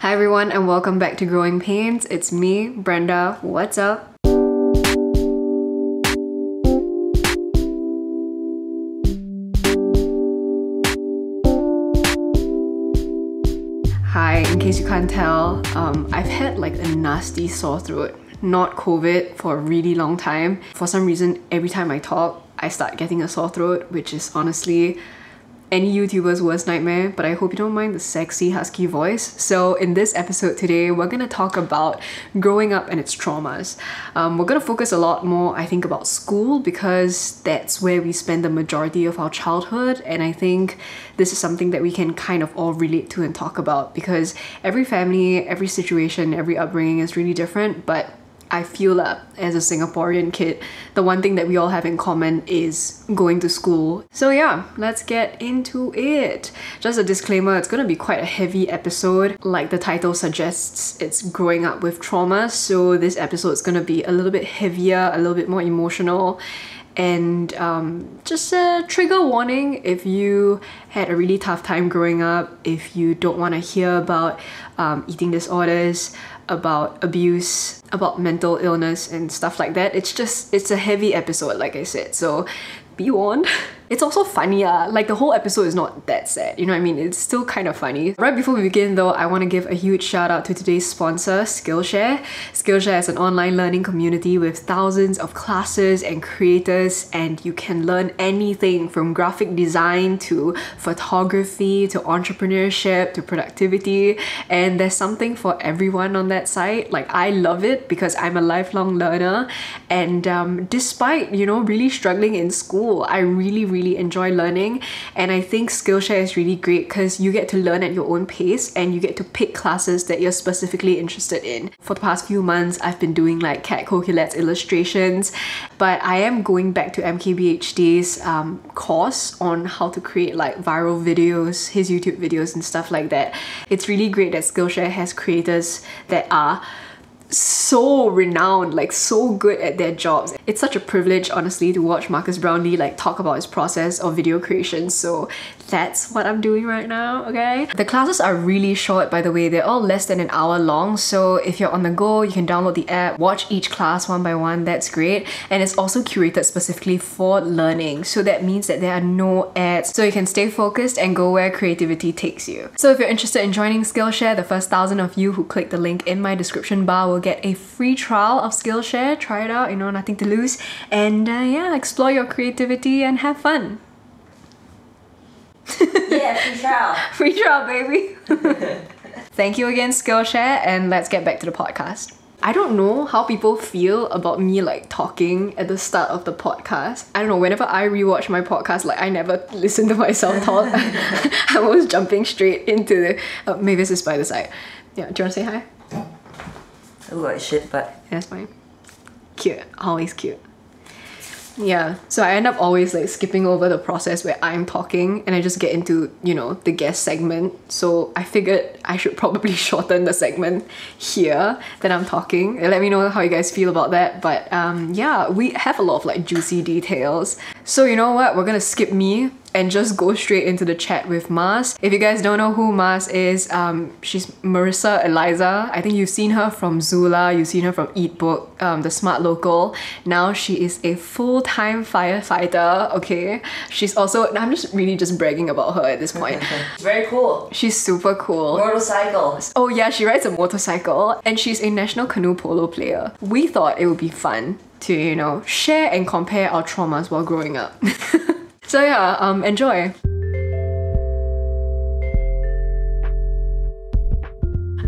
Hi everyone and welcome back to Growing Pains. It's me, Brenda. What's up? Hi, in case you can't tell, I've had like a nasty sore throat. Not COVID for a really long time. For some reason, every time I talk, I start getting a sore throat, which is honestly any YouTuber's worst nightmare, but I hope you don't mind the sexy husky voice. So in this episode today, we're gonna talk about growing up and its traumas. We're gonna focus a lot more, I think, about school because that's where we spend the majority of our childhood, and I think this is something that we can kind of all relate to and talk about because every family, every situation, every upbringing is really different, but I feel that as a Singaporean kid, the one thing that we all have in common is going to school. So yeah, let's get into it. Just a disclaimer, it's gonna be quite a heavy episode. Like the title suggests, it's growing up with trauma. So this episode is gonna be a little bit heavier, a little bit more emotional. And just a trigger warning if you had a really tough time growing up, if you don't want to hear about eating disorders, about abuse, about mental illness and stuff like that. It's a heavy episode, like I said, so be warned. It's also funny, like the whole episode is not that sad, you know what I mean? It's still kind of funny. Right before we begin though, I want to give a huge shout out to today's sponsor, Skillshare. Skillshare is an online learning community with thousands of classes and creators, and you can learn anything from graphic design to photography to entrepreneurship to productivity, and there's something for everyone on that site. Like, I love it because I'm a lifelong learner, and despite, you know, really struggling in school, I really enjoy learning, and I think Skillshare is really great because you get to learn at your own pace and you get to pick classes that you're specifically interested in. For the past few months, I've been doing like Kat Coquillette's illustrations, but I am going back to MKBHD's course on how to create like viral videos, his YouTube videos and stuff like that. It's really great that Skillshare has creators that are so renowned, like so good at their jobs. It's such a privilege, honestly, to watch Marcus Brownlee like talk about his process of video creation, so that's what I'm doing right now, okay? The classes are really short, by the way. They're all less than an hour long, so if you're on the go, you can download the app, watch each class one by one. That's great. And it's also curated specifically for learning, so that means that there are no ads, so you can stay focused and go where creativity takes you. So if you're interested in joining Skillshare, the first 1,000 of you who click the link in my description bar will get a free trial of Skillshare. Try it out, you know, nothing to lose, and yeah, explore your creativity and have fun. Yeah, free trial. Free trial, baby. Thank you again, Skillshare, and let's get back to the podcast. I don't know how people feel about me like talking at the start of the podcast. I don't know, whenever I rewatch my podcast, like I never listen to myself talk. I'm always jumping straight into the... Oh, maybe this is by the side. Yeah, do you want to say hi? I look like shit, but... Yeah, that's fine. Cute. Always cute. Yeah, so I end up always like skipping over the process where I'm talking and I just get into, you know, the guest segment. So I figured I should probably shorten the segment here that I'm talking. Let me know how you guys feel about that. But yeah, we have a lot of like juicy details. So you know what? We're gonna skip me and just go straight into the chat with Mars. If you guys don't know who Mars is, she's Marissa Eliza. I think you've seen her from Zula, you've seen her from Eat Book, The Smart Local. Now she is a full-time firefighter, okay? She's also, I'm just really just bragging about her at this point. Very cool. She's super cool. Motorcycle. Oh yeah, she rides a motorcycle and she's a national canoe polo player. We thought it would be fun to, you know, share and compare our traumas while growing up. So yeah, enjoy.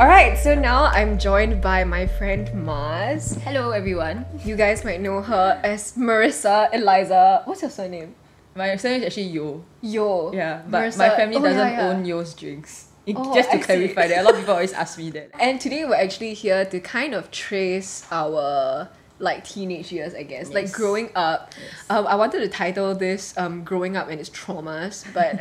Alright, so now I'm joined by my friend Mars. Hello everyone. You guys might know her as Marissa Eliza. What's your surname? My surname is actually Yo. Yo. Yeah, but Marissa. my family doesn't yeah, yeah. own Yo's drinks. Oh, Just to I see. clarify that, a lot of people always ask me that. And today we're actually here to kind of trace our like teenage years, I guess, like growing up. I wanted to title this growing up and its traumas, but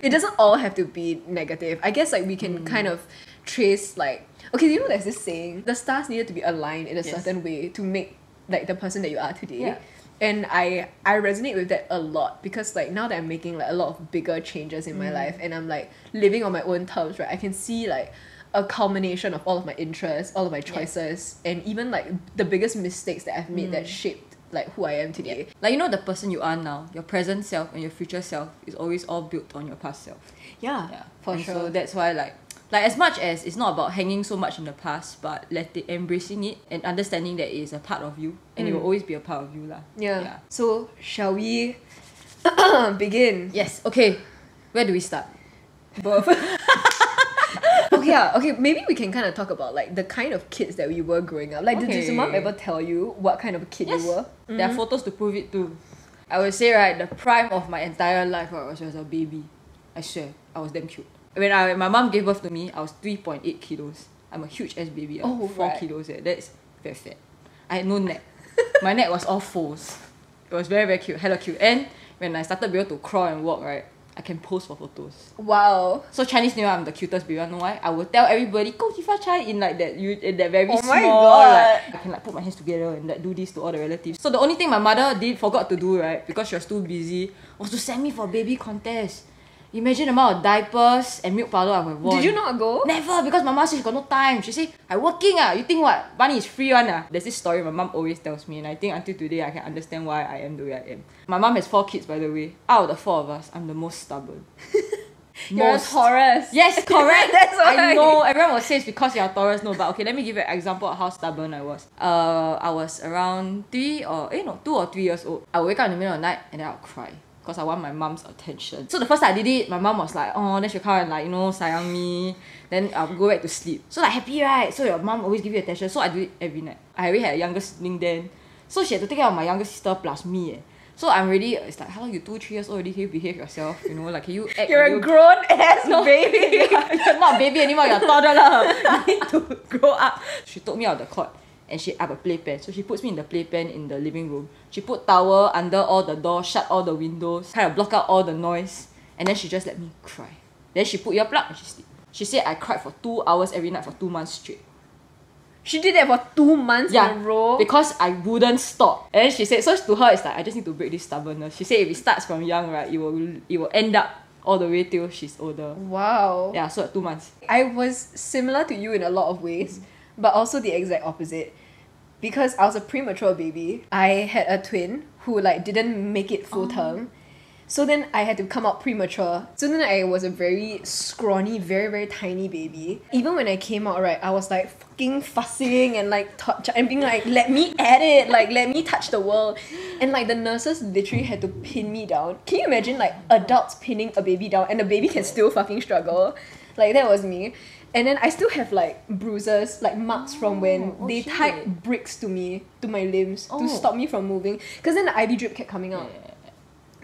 it doesn't all have to be negative. I guess like we can kind of trace like, okay, you know, there's this saying, the stars needed to be aligned in a certain way to make like the person that you are today. Yeah. And I resonate with that a lot because like now that I'm making like a lot of bigger changes in my life and I'm like living on my own terms, right, I can see like a culmination of all of my interests, all of my choices, and even like the biggest mistakes that I've made that shaped like who I am today. Like, you know, the person you are now, your present self and your future self is always all built on your past self. Yeah, for And sure. so that's why like as much as it's not about hanging so much in the past, but embracing it and understanding that it is a part of you and it will always be a part of you lah. Yeah. So shall we begin? Yes. Okay. Where do we start? Both. Okay, yeah. Okay, maybe we can kind of talk about like the kind of kids that we were growing up. Like, did your mom ever tell you what kind of kid Yes. you were? There are photos to prove it too. I would say, right, the prime of my entire life I was a baby. I swear, I was damn cute. When my mom gave birth to me, I was 3.8 kilos. I'm a huge ass baby. Oh, 4 right. kilos. That's very fat. I had no neck. My neck was all folds. It was very, very cute. Hella cute. And when I started being able to crawl and walk, right, I can pose for photos. Wow. So Chinese New Year, I'm the cutest baby. You know why? I will tell everybody, "Go Tifa Chai" in like that, in that very Oh small. my God. Like, I can like put my hands together and like do this to all the relatives. So the only thing my mother forgot to do, right, because she was too busy, was to send me for baby contest. Imagine the amount of diapers and milk powder I would have worn. Did you not go? Never, because my mom said she got no time. She said, "I working You think what? Bunny is free one There's this story my mom always tells me, and I think until today I can understand why I am the way I am. My mom has 4 kids, by the way. Out of the 4 of us, I'm the most stubborn. You're a Taurus. Yes, correct. That's why. I know. Everyone will say it's because you're a Taurus. No, but okay, let me give you an example of how stubborn I was. I was around 2 or 3 years old. I would wake up in the middle of the night and then I'll cry. Because I want my mom's attention. So the first time I did it, my mom was like, oh, then she'll come and like, sayang me. Then I'll go back to sleep. So like happy, right? So your mom always give you attention. So I do it every night. I already had a younger sibling then. So she had to take care of my younger sister plus me. So I'm really, it's like, hello, you 2-3 years old already, can you behave yourself? Like, can you act? You're a grown ass baby. You're not a baby anymore, you're a toddler. You need to grow up. She took me out of the cot and I have a playpen. So she puts me in the playpen in the living room. She put towel under all the doors, shut all the windows, kind of block out all the noise. And then she just let me cry. Then she put earplug and she sleep. She said I cried for 2 hours every night for 2 months straight. She did that for 2 months in a row. Because I wouldn't stop. And then she said, so to her it's like, I just need to break this stubbornness. She said if it starts from young, right, it will end up all the way till she's older. Wow. Yeah, so 2 months. I was similar to you in a lot of ways, but also the exact opposite. Because I was a premature baby, I had a twin who like didn't make it full term. So then I had to come out premature. So then I was a very scrawny, very, very tiny baby. Even when I came out, right, I was like fucking fussing and like and being like, let me at it, like let me touch the world. And like the nurses literally had to pin me down. Can you imagine like adults pinning a baby down and the baby can still fucking struggle? Like that was me. And then I still have like bruises, like marks from when they tied bricks to me, to my limbs, to stop me from moving. Because then the IV drip kept coming out.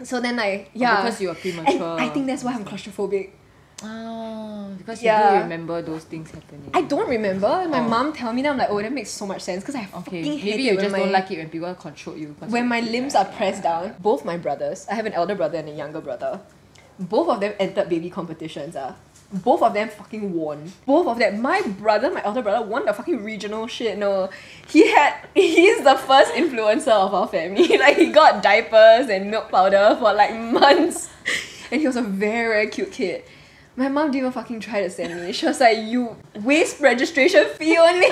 So then Because you were premature. And I think that's why I'm claustrophobic. Because you do remember those things happening. I don't remember. My mom tell me that, I'm like, oh, that makes so much sense. Because I fucking hate maybe it you when just don't like it when people control you. when my limbs are pressed down. Both my brothers, I have an elder brother and a younger brother. Both of them entered baby competitions. Both of them fucking won. Both of them. My elder brother won the fucking regional shit. No, he's the first influencer of our family. Like, he got diapers and milk powder for like months. And he was a very, very cute kid. My mom didn't even fucking try to send me. She was like, you waste registration fee only.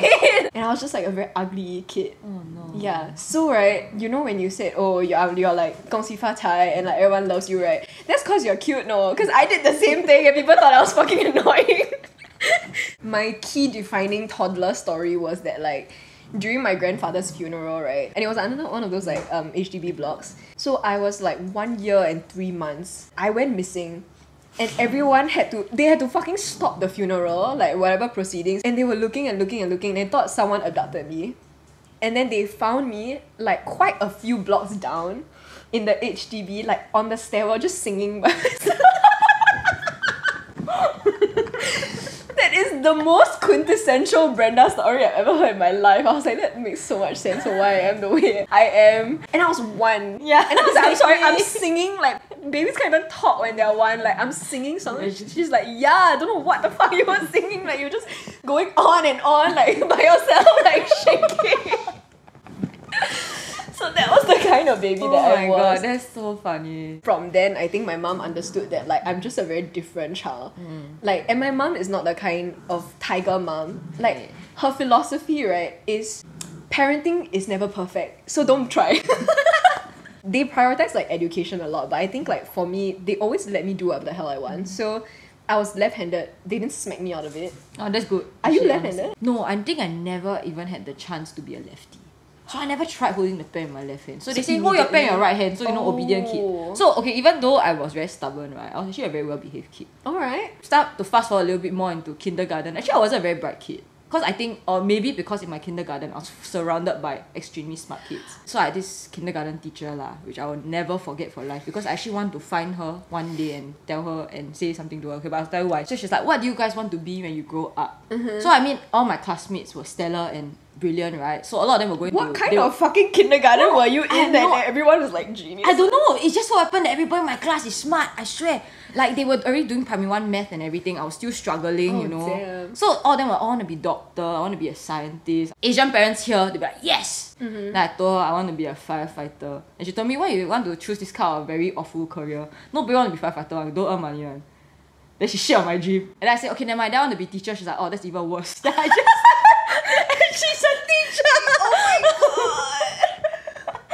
And I was just like a very ugly kid. Oh no. Yeah. So right, you know when you said, oh, you're like 恭喜发财 and like everyone loves you, right? That's because you're cute, no? Because I did the same thing and people thought I was fucking annoying. My key defining toddler story was that like during my grandfather's funeral, right? And it was under one of those like HDB blocks. So I was like 1 year and 3 months. I went missing. And everyone had to fucking stop the funeral, like whatever proceedings. And they were looking and looking and looking. They thought someone abducted me. And then they found me like quite a few blocks down in the HDB, like on the stairwell, just singing by myself. That is the most quintessential Brenda story I've ever heard in my life. I was like, that makes so much sense of why I am the way I am. And I was 1. Yeah. And I was like, I'm sorry, I'm singing, like, babies can't even talk when they're 1. Like, I'm singing songs. She's like, yeah, I don't know what the fuck you were singing. Like, you're just going on and on, like, by yourself, like, shaking. So So that was the kind of baby Oh that I my was. god, that's so funny. From then, I think my mom understood that like I'm just a very different child. Like, and my mom is not the kind of tiger mom. Like, her philosophy, right, is parenting is never perfect, so don't try. They prioritize like education a lot, but I think like for me, they always let me do whatever the hell I want. So I was left-handed. They didn't smack me out of it. Oh, that's good. Are you Actually, left-handed? honestly. No, I think I never even had the chance to be a lefty. So I never tried holding the pen in my left hand. So they say hold your pen in your right hand, so obedient Oh. kid. So okay, even though I was very stubborn, right, I was actually a very well-behaved kid. Alright. Start to fast forward a little bit more into kindergarten. Actually, I wasn't a very bright kid. Because I think, or maybe because in my kindergarten, I was surrounded by extremely smart kids. So I had this kindergarten teacher lah, which I will never forget for life. Because I actually want to find her one day and tell her and say something to her. Okay, but I'll tell you why. So she's like, what do you guys want to be when you grow up? So I mean, all my classmates were stellar and brilliant, right? So a lot of them were going to... What kind of fucking kindergarten were you in that everyone was like genius? I don't know. It's just so happened that everybody in my class is smart. I swear. Like, they were already doing primary 1 math and everything. I was still struggling, you know. Damn. So all of them were, I want to be doctor, I want to be a scientist. Asian parents here, they'd be like, yes! Then I told her I want to be a firefighter. And she told me, why you want to choose this kind of very awful career? Nobody want to be firefighter, don't earn money one. Then she shit on my dream. And I said, okay, never mind, I want to be teacher. She's like, oh, that's even worse. Then I just... and she's a teacher!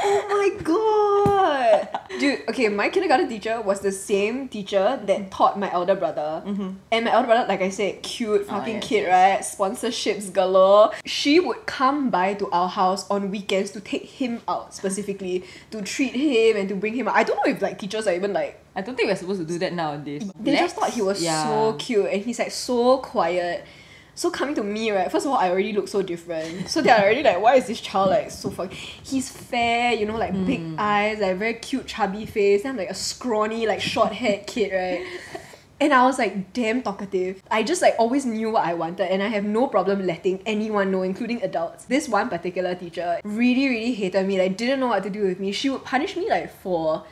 Oh my god! Dude, okay, my kindergarten teacher was the same teacher that taught my elder brother. And my elder brother, like I said, cute fucking yes, kid, right? Sponsorships galore. She would come by to our house on weekends to take him out specifically, to treat him and to bring him out. I don't know if like teachers are even like... I don't think we're supposed to do that nowadays. They just thought he was so cute and he's like so quiet. So coming to me, right, first of all, I already look so different. So they're already like, why is this child like so fucking... He's fair, you know, like big eyes, like very cute chubby face. Then I'm like a scrawny, like short-haired kid, right? And I was like damn talkative. I just like always knew what I wanted and I have no problem letting anyone know, including adults. This one particular teacher really, really hated me, like didn't know what to do with me. She would punish me like for...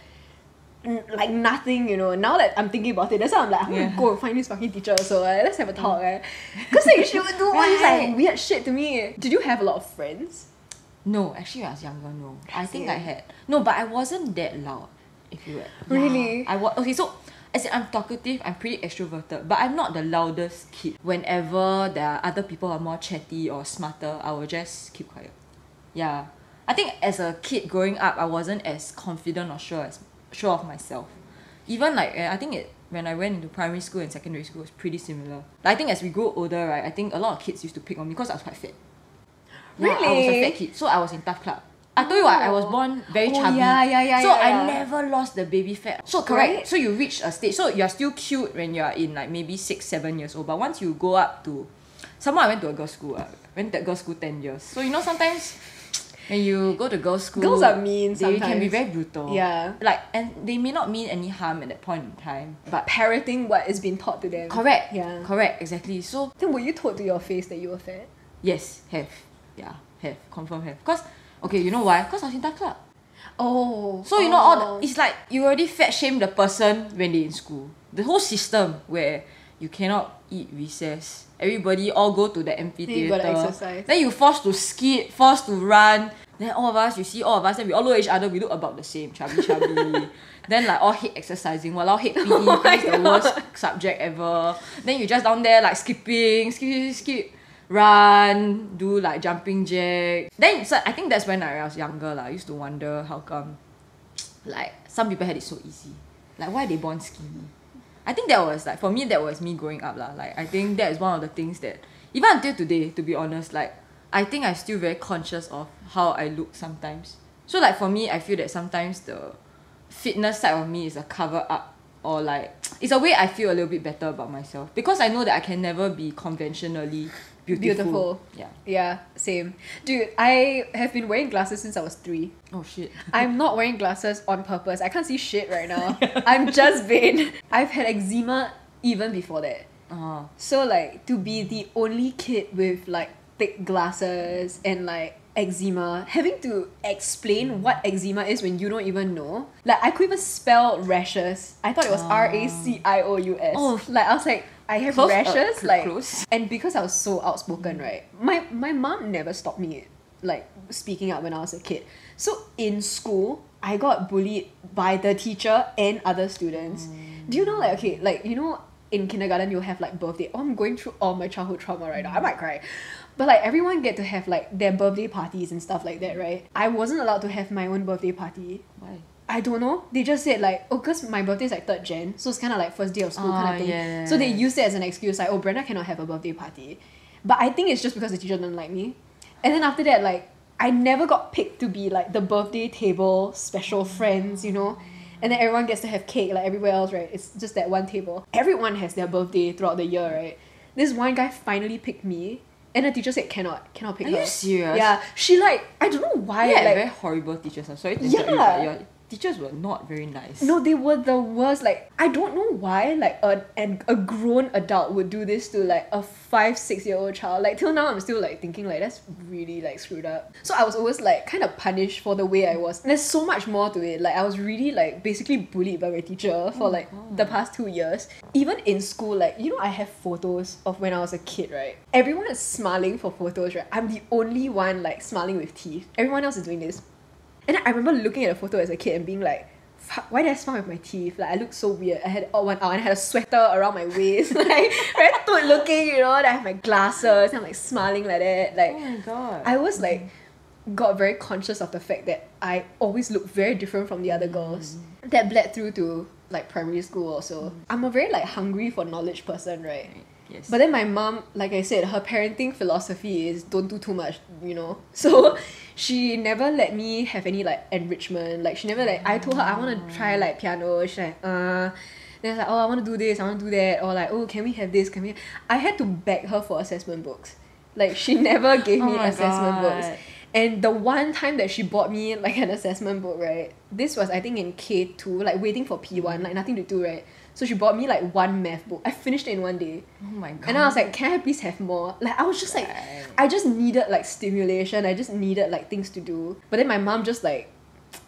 like nothing, you know. Now that I'm thinking about it, that's why I'm like, I'm gonna go and find this fucking teacher also, right? Let's have a talk, right? Because like she would do all this like weird shit to me. Did you have a lot of friends? No, actually when I was younger, no. I think Same. I had. No, but I wasn't that loud, if you will. Really? I was... Okay, so... As in, I'm talkative, I'm pretty extroverted, but I'm not the loudest kid. Whenever there are other people who are more chatty or smarter, I will just keep quiet. Yeah. I think as a kid growing up, I wasn't as confident or sure of myself. Even like, I think when I went into primary school and secondary school, it was pretty similar. Like, I think as we grow older, right, I think a lot of kids used to pick on me because I was quite fat. Yeah, I was a fat kid, so I was in tough club. I told you what, I was born very chubby. So I never lost the baby fat. So correct. Right. So you reach a stage, so you're still cute when you're in like maybe 6, 7 years old. But once you go up to... Somehow I went to a girls' school. Went to that girls' school 10 years. So you know sometimes... When you go to girls' school, Girls are mean they can be sometimes. very brutal. Yeah. Like, and they may not mean any harm at that point in time. But Parroting what is being taught to them. correct. Yeah. Correct, exactly. So, Then were you told to your face that you were fat? yes, have. Yeah, have. Confirm have. Because, okay, you know why? Because I was in that club. Oh. So, you know, all the, it's like you already fat shame the person when they're in school. The whole system where you cannot eat recess. Everybody all go to the amphitheater. You gotta exercise. Then you forced to skip, forced to run. Then all of us, you see all of us, then we all look at each other, we look about the same, chubby. Then like all hate exercising, walao hate PE, it's the worst subject ever. Then you just down there like skipping, skip, run, do like jumping jack. Then so I think that's when I was younger I used to wonder how come like some people had it so easy. Like why they born skinny? I think that was like, for me, that was me growing up lah. Like I think that is one of the things that even until today, to be honest, like I think I'm still very conscious of how I look sometimes. So like for me, I feel that sometimes the fitness side of me is a cover up, or like it's a way I feel a little bit better about myself because I know that I can never be conventionally beautiful. Yeah, same. Dude, I have been wearing glasses since I was 3. Oh shit. I'm not wearing glasses on purpose. I can't see shit right now. I'm just vain. I've had eczema even before that. So like to be the only kid with like thick glasses and like eczema, having to explain what eczema is when you don't even know. Like I couldn't even spell rashes. I thought it was RACIOUS. Oh. Like I was like, I have Close, rashes, like close. and because I was so outspoken, right? My mom never stopped me like speaking up when I was a kid. So in school, I got bullied by the teacher and other students. Do you know, like, okay, like, you know, in kindergarten you'll have like birthday. Oh, I'm going through all my childhood trauma right now. I might cry. But like everyone get to have like their birthday parties and stuff like that, right? I wasn't allowed to have my own birthday party. Why? I don't know. They just said like, oh, because my birthday is like 3rd Jan, so it's kind of like first day of school kind of thing. Yeah. So they used it as an excuse, like, oh, Brenda cannot have a birthday party. But I think it's just because the teacher didn't like me. And then after that, like, I never got picked to be like the birthday table special friends, you know? And then everyone gets to have cake like everywhere else, right? It's just that one table. Everyone has their birthday throughout the year, right? This one guy finally picked me. And the teacher said cannot pick her. Are you serious? Yeah. She like, I don't know why. Yeah, like, very horrible teachers. I'm sorry to Yeah. interrupt you, but your teachers were not very nice. no, they were the worst. Like, I don't know why like a grown adult would do this to like a 5-6-year-old child. Like till now I'm still like thinking like that's really like screwed up. So I was always like kind of punished for the way I was. And there's so much more to it. Like I was really like basically bullied by my teacher for like the past 2 years. Even in school, like, you know, I have photos of when I was a kid, right? Everyone is smiling for photos, right? I'm the only one like smiling with teeth. Everyone else is doing this. And I remember looking at a photo as a kid and being like, fuck, why did I smile with my teeth? Like, I looked so weird. I had all one out and I had a sweater around my waist. Like, very good looking, you know? And I have my glasses and I'm like smiling like that. Like, Oh my god. I was like, got very conscious of the fact that I always look very different from the other girls. That bled through to like primary school also. I'm a very like hungry for knowledge person, right? Yes. But then my mom, like I said, her parenting philosophy is don't do too much, you know? So she never let me have any like enrichment. Like she never like, I told her I want to try like piano. She's like, Then I was like, oh, I want to do this, I want to do that. Or like, oh, can we have this? Can we? I had to beg her for assessment books. Like she never gave me my assessment God. books. And the one time that she bought me like an assessment book, right? This was I think in K2, like waiting for P1, like nothing to do, right? So she bought me like one math book. I finished it in one day. Oh my god. And I was like, can I please have more? Like I was just like, Right. I just needed like stimulation. I just needed like things to do. But then my mom just like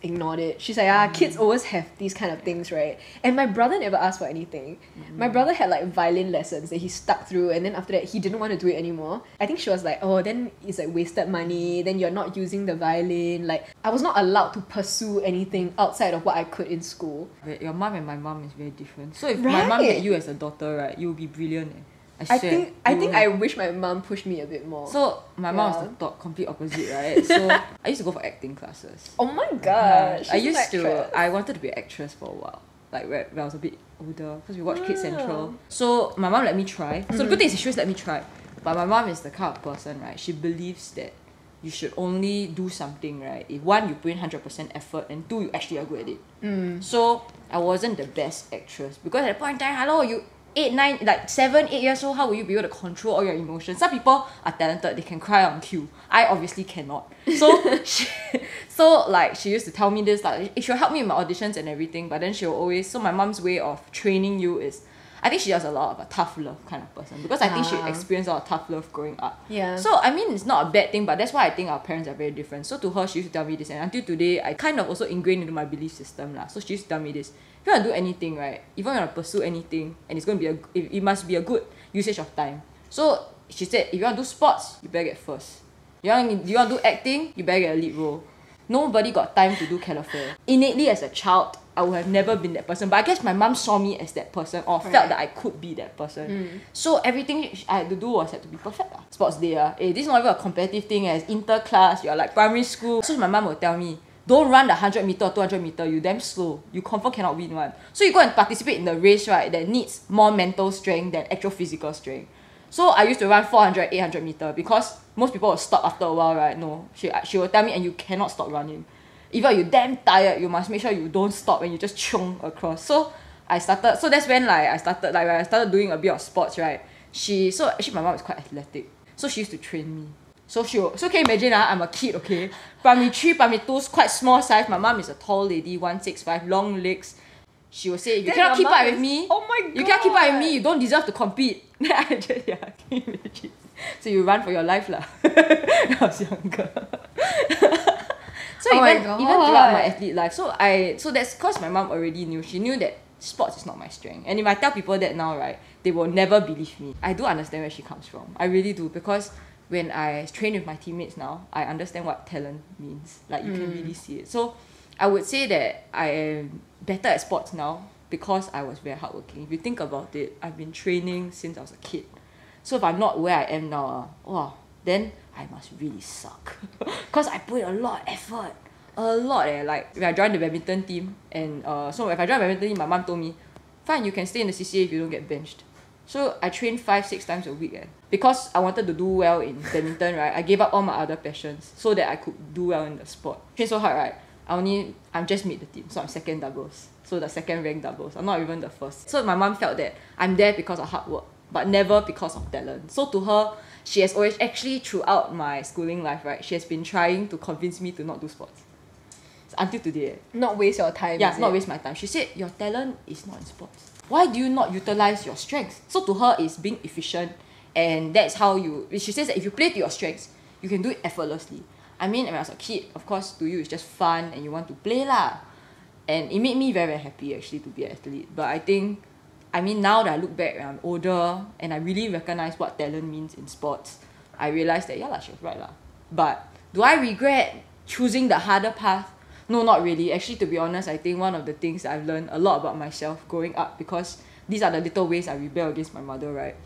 ignored it. She's like, kids always have these kind of things, right? And my brother never asked for anything. My brother had like violin lessons that he stuck through, and then after that he didn't want to do it anymore. I think she was like, oh, then it's like wasted money, then you're not using the violin. Like I was not allowed to pursue anything outside of what I could in school. Your mom and my mom is very different. So if my mom Right. had you as a daughter, right, you would be brilliant. I swear. think You would. I wish my mom pushed me a bit more. So my mom was Yeah. the complete opposite, right? So I used to go for acting classes. Oh my gosh. I she's an used to. actress. I wanted to be an actress for a while, like when I was a bit older, because we watched Kids Wow. Central. So my mom let me try. So the good thing is she always let me try. But my mom is the kind of person, right? She believes that you should only do something, right? If one, you put in 100% effort, and two, you actually are good at it. So I wasn't the best actress because at that point in time, hello, you 8, 9, like 7, 8 years old, how will you be able to control all your emotions? Some people are talented, they can cry on cue. I obviously cannot. So she used to tell me this, like she'll help me in my auditions and everything, but then she'll always, so my mom's way of training you is, I think she does a lot of a tough love kind of person because I think she experienced a lot of tough love growing up. Yeah. So I mean it's not a bad thing, but that's why I think our parents are very different. So to her she used to tell me this, and until today I kind of also ingrained into my belief system lah. So she used to tell me this. If you want to do anything, right? If you want to pursue anything, and it's going to be it must be a good usage of time. So she said, if you want to do sports, you better get first. You want to do acting, you better get a lead role. Nobody got time to do calefare. Innately as a child, I would have never been that person. But I guess my mom saw me as that person or felt that I could be that person. So everything I had to do was had to be perfect. Sports day, this is not even a competitive thing as inter-class, you're like primary school. So my mom would tell me, don't run the 100 meter or 200 meter, you damn slow. You confirm cannot win one. So you go and participate in the race, right, that needs more mental strength than actual physical strength. So I used to run 400, 800 meter because most people will stop after a while, right? No, she will tell me, and you cannot stop running. Even you're damn tired, you must make sure you don't stop and you just chung across. So that's when like I started doing a bit of sports, right? Actually my mom is quite athletic. So she used to train me. So can you imagine, I'm a kid, okay? Primary 3, primary 2, quite small size. My mom is a tall lady, 165, long legs. She will say, you Then cannot your keep up mom with is- me. Oh my You cannot keep up with God. me, you don't deserve to compete. Then I just, can you imagine? So you run for your life lah. When I was younger. So Oh my even God. throughout my athlete life, so that's because my mom already knew. She knew that sports is not my strength. And if I tell people that now, right, they will never believe me. I do understand where she comes from. I really do, because when I train with my teammates now, I understand what talent means. Like you can really see it. So I would say that I am better at sports now because I was very hardworking. If you think about it, I've been training since I was a kid. So if I'm not where I am now, wow, then I must really suck. Because I put a lot of effort. A lot Like when I joined the badminton team, and so if I joined the badminton team, my mom told me, fine, you can stay in the CCA if you don't get benched. So I trained 5-6 times a week. Because I wanted to do well in badminton, right? I gave up all my other passions so that I could do well in the sport. Train so hard, right? I'm just made the team, so I'm second doubles. So the second ranked doubles. I'm not even the first. So my mom felt that I'm there because of hard work, but never because of talent. So to her, she has always, actually throughout my schooling life, right, she has been trying to convince me to not do sports. So until today. Not waste your time. Yeah, not waste my time. She said, your talent is not in sports. Why do you not utilize your strengths? So to her, it's being efficient, and that's how you... She says that if you play to your strengths, you can do it effortlessly. I mean, when I was a kid, of course, to you, it's just fun and you want to play lah. And it made me very, very happy, actually, to be an athlete. But I think, now that I look back when I'm older and I really recognize what talent means in sports, I realized that, yeah lah, she was right lah. But do I regret choosing the harder path? No, not really. Actually, to be honest, I think one of the things that I've learned a lot about myself growing up, because these are the little ways I rebel against my mother, right?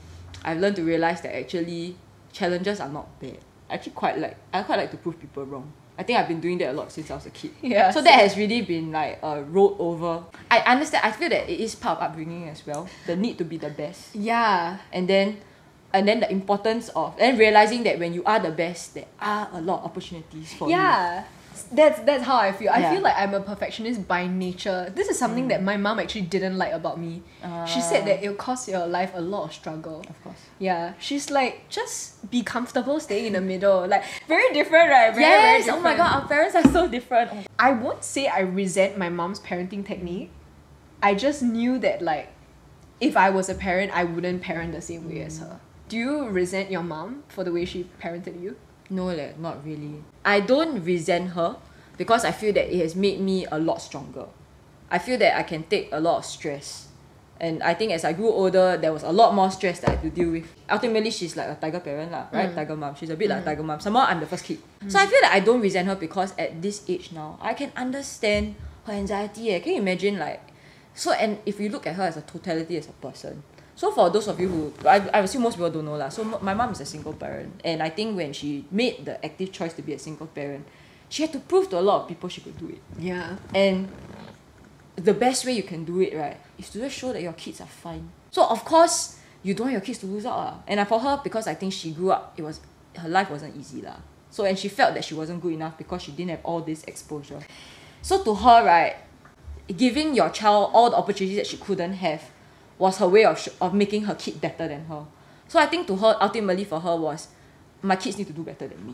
I've learned to realize that actually challenges are not bad. I quite like to prove people wrong. I think I've been doing that a lot since I was a kid. Yeah. So that has really been like a road over. I understand. I feel that it is part of upbringing as well. The need to be the best. Yeah. And then the importance of realizing that when you are the best, there are a lot of opportunities for you. Yeah. That's how I feel. I Yeah. feel like I'm a perfectionist by nature. This is something that my mom actually didn't like about me. She said that it'll cost your life a lot of struggle. Of course. Yeah. She's like, just be comfortable staying in the middle. Like, very different, right? Very, Yes! very different. Oh my god, our parents are so different. Oh. I won't say I resent my mom's parenting technique. I just knew that, like, if I was a parent, I wouldn't parent the same way as her. Do you resent your mom for the way she parented you? No, not really. I don't resent her because I feel that it has made me a lot stronger. I feel that I can take a lot of stress. And I think as I grew older, there was a lot more stress that I had to deal with. Ultimately, she's like a tiger parent, right? Tiger mom. She's a bit like a tiger mom. Somehow I'm the first kid. So I feel that I don't resent her because at this age now, I can understand her anxiety. Can you imagine, like... So, and if you look at her as a totality as a person, so for those of you who, I assume most people don't know lah. So my mom is a single parent, and I think when she made the active choice to be a single parent, she had to prove to a lot of people she could do it. Yeah. And the best way you can do it, right, is to just show that your kids are fine. So of course, you don't want your kids to lose out lah. And for her, because I think she grew up, her life wasn't easy lah. So, and she felt that she wasn't good enough because she didn't have all this exposure. So to her, right, giving your child all the opportunities that she couldn't have was her way of making her kid better than her. So I think to her, ultimately for her was, my kids need to do better than me.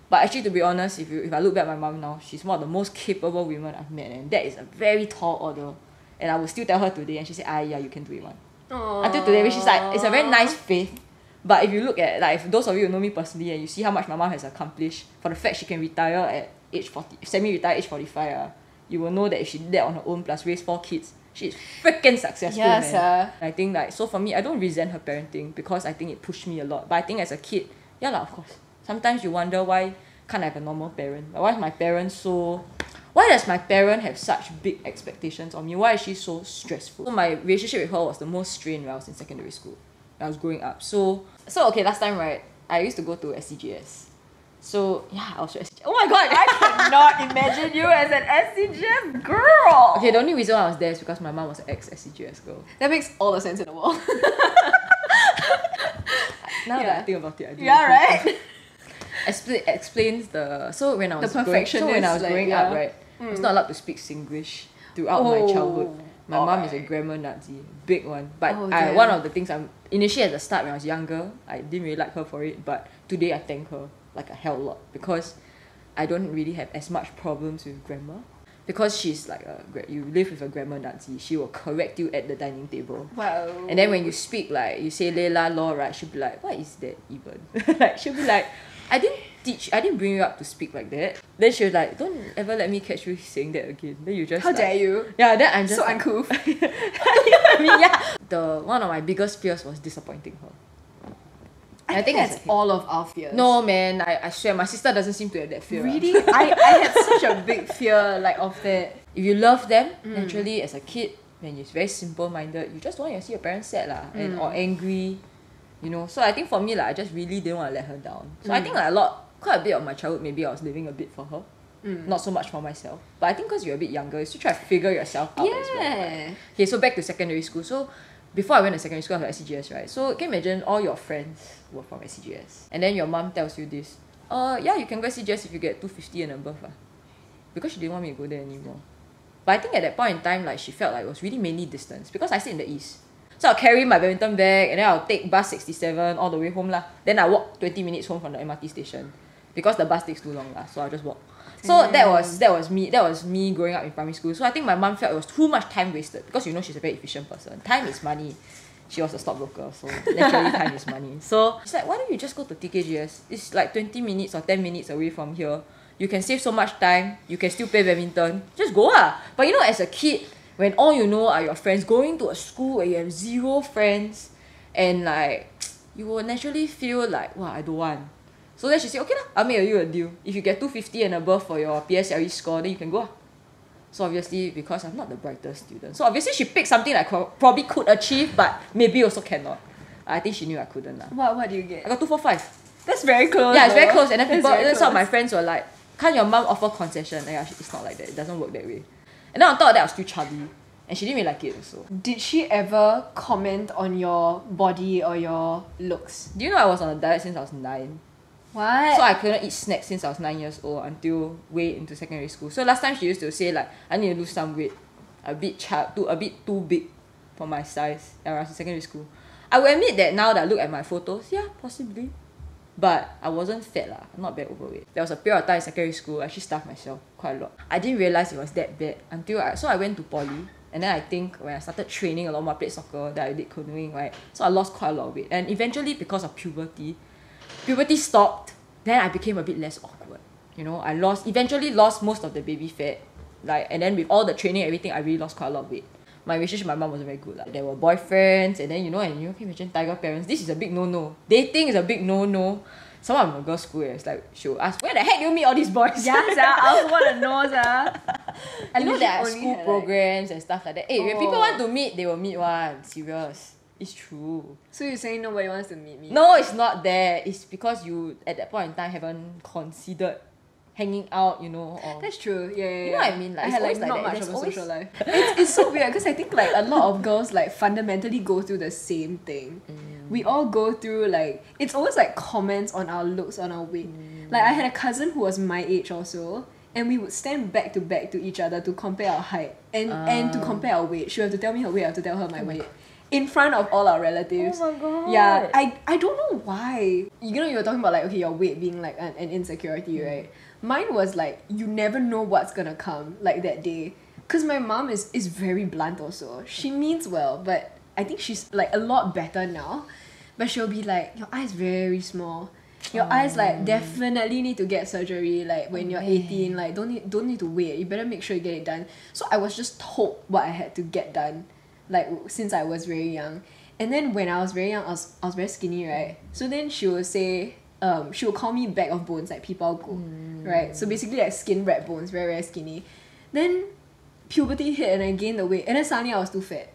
But actually, to be honest, if I look back at my mom now, she's one of the most capable women I've met, and that is a very tall order. And I will still tell her today, and she said, yeah, you can do it one. Until today, which is like, it's a very nice faith. But if you look at, like, if those of you who know me personally, and you see how much my mom has accomplished, for the fact she can retire at age 40, semi-retire age 45, you will know that if she did that on her own plus raise 4 kids, she's freaking successful, Yes, man. I think, like, so for me, I don't resent her parenting because I think it pushed me a lot. But I think as a kid, yeah lah, of course. Sometimes you wonder why can't I have a normal parent? Why is my parent so... Why does my parent have such big expectations on me? Why is she so stressful? So my relationship with her was the most strained when I was in secondary school. I was growing up. So okay, last time, right, I used to go to SCGS. So, yeah, I was SCGS. Oh my god, I cannot imagine you as an SCGS girl! Okay, the only reason I was there is because my mom was an ex-SCGS girl. That makes all the sense in the world. Now that I think about it, I do. Yeah, right? Explains the... So when I was perfectionist, growing up, right, I was not allowed to speak Singlish throughout my childhood. My mom is a grammar Nazi, big one. But one of the things initially at the start when I was younger, I didn't really like her for it, but today I thank her like a hell lot because I don't really have as much problems with grammar. Because she's like you live with a grammar Nazi, she will correct you at the dining table. Wow. And then when you speak, like, you say Layla law, right, she'll be like, what is that even? Like, she'll be like, I didn't bring you up to speak like that. Then she was like, don't ever let me catch you saying that again. Then you just How dare you? Yeah, then I'm just So like, uncouth. you know what I mean? Yeah. One of my biggest fears was disappointing her. I think as a that's kid. all of our fears. No man, I swear my sister doesn't seem to have that fear. Really? I had such a big fear like of that. If you love them, naturally as a kid, when you're very simple minded, you just don't want to see your parents sad lah, and or angry, you know. So I think for me, like, I just really didn't want to let her down. So I think like quite a bit of my childhood, maybe I was living a bit for her. Not so much for myself. But I think because you're a bit younger, you still try to figure yourself out as well. Right? Okay, so back to secondary school. So before I went to secondary school, I was at SCGS, right? So can you imagine all your friends were from SCGS, and then your mom tells you this, yeah, you can go SCGS if you get 250 and above. Because she didn't want me to go there anymore. But I think at that point in time, like, she felt like it was really mainly distance because I stayed in the east. So I'll carry my badminton bag and then I'll take bus 67 all the way home lah. Then I walk 20 minutes home from the MRT station because the bus takes too long lah. So I'll just walk. So that was me growing up in primary school. So I think my mum felt it was too much time wasted because, you know, she's a very efficient person. Time is money. She was a stockbroker, so naturally time is money. So she's like, why don't you just go to TKGS? It's like 20 minutes or 10 minutes away from here. You can save so much time. You can still play badminton. Just go lah. But you know, as a kid, when all you know are your friends, going to a school where you have zero friends, and like, you will naturally feel like, wow, I don't want. So then she said, okay lah, I'll make you a deal. If you get 250 and above for your PSLE score, then you can go lah. So obviously, because I'm not the brightest student, so obviously she picked something I probably could achieve, but maybe also cannot. I think she knew I couldn't lah. What do you get? I got 245. That's very close. Yeah, it's very close. And then some of my close. friends were like, can't your mum offer concession? And yeah, it's not like that. It doesn't work that way. And then on top of that, I was still chubby. And she didn't really like it also. Did she ever comment on your body or your looks? Do you know I was on a diet since I was 9? What? So I couldn't eat snacks since I was 9 years old until way into secondary school. So last time she used to say like, I need to lose some weight. A bit too big for my size. When I was in secondary school. I will admit that now that I look at my photos, yeah, possibly. But I wasn't fat lah. I'm not bad overweight. There was a period of time in secondary school I actually starved myself quite a lot. I didn't realise it was that bad until I went to poly. And then I think when I started training a lot more, I played soccer, that I did canoeing, right? So I lost quite a lot of weight. And eventually, because of puberty stopped. Then I became a bit less awkward. You know, I eventually lost most of the baby fat. Like, and then with all the training and everything, I really lost quite a lot of weight. My relationship with my mom wasn't very good. Like, there were boyfriends, and then you can imagine tiger parents. This is a big no-no. Dating is a big no-no. Someone from a girls' school, it's like, she'll ask, where the heck do you meet all these boys? Yeah, I also want to know, You know, there are school programs and stuff like that. Hey, when people want to meet, they will meet one. Serious. It's true. So you're saying nobody wants to meet me? No, it's not that. It's because you, at that point in time, haven't considered hanging out, you know. Or, that's true. Yeah. You know what I mean? Like, I had like not much of a social life. It's so weird because I think like a lot of girls like fundamentally go through the same thing. We all go through like, it's always like comments on our looks, on our weight. Like I had a cousin who was my age also, and we would stand back to each other to compare our height and to compare our weight. She would have to tell me her weight, I have to tell her my weight. In front of all our relatives. Oh my god. Yeah, I don't know why. You know, you were talking about like, okay, your weight being like an insecurity, right? Mine was like, you never know what's gonna come like that day. Because my mom is very blunt also. She means well, but I think she's like a lot better now. But she'll be like, your eyes very small. Your eyes like definitely need to get surgery like when you're 18. Like don't need to wait. You better make sure you get it done. So I was just told what I had to get done. Like since I was very young. And then when I was very young, I was very skinny, right? So then she would say, she would call me bag of bones, like people go, right? So basically like skin wrap bones, very, very skinny. Then puberty hit and I gained the weight, and then suddenly I was too fat.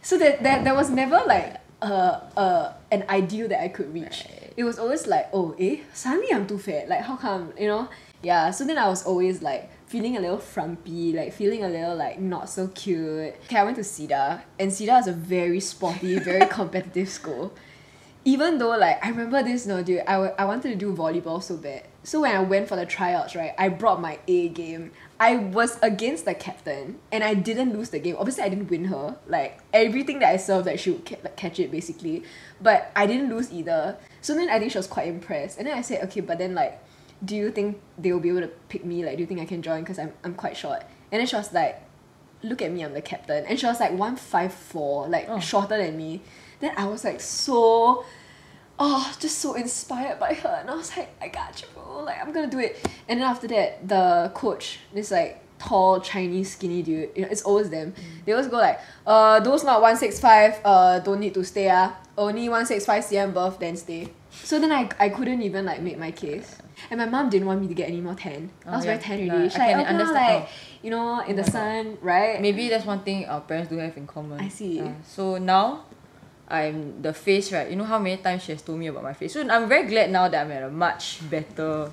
So there was never like an ideal that I could reach. Right. It was always like, suddenly I'm too fat. Like how come, you know? Yeah, so then I was always like feeling a little frumpy, like feeling a little like not so cute. Okay, I went to CEDA, and CEDA is a very sporty, very competitive school. Even though like, I remember this, dude, I wanted to do volleyball so bad. So when I went for the tryouts, right, I brought my A game. I was against the captain, and I didn't lose the game. Obviously, I didn't win her. Like, everything that I served, like, she would catch it, basically. But I didn't lose either. So then I think she was quite impressed. And then I said, okay, but then like, do you think they will be able to pick me? Like, do you think I can join? Because I'm quite short. And then she was like, look at me, I'm the captain. And she was like 154, like shorter than me. Then I was like so, just so inspired by her. And I was like, I got you, bro. Like, I'm gonna do it. And then after that, the coach, this like tall, Chinese, skinny dude, you know, it's always them. They always go like, those not 165, don't need to stay. Only 165 cm above, then stay. So then I couldn't even like make my case. And my mom didn't want me to get any more tan. I was very tan already. She's like, can okay, understand. like, you know, in the sun, right? Maybe that's one thing our parents do have in common. I see. So now, I'm the face, right? You know how many times she has told me about my face. So I'm very glad now that I'm at a much better.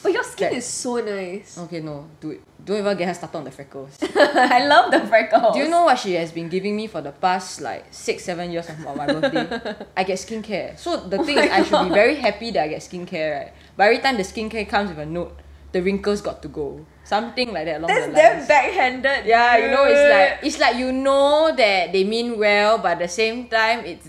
But your skin Like- is so nice. Okay, no, don't even get her started on the freckles. I love the freckles. Do you know what she has been giving me for the past like 6-7 years of my birthday? I get skincare. So the thing is, I should be very happy that I get skincare, right? But every time the skincare comes with a note, the wrinkles got to go. Something like that along That's the damn lines. backhanded. Yeah, you know, dude. it's like you know that they mean well, but at the same time, it's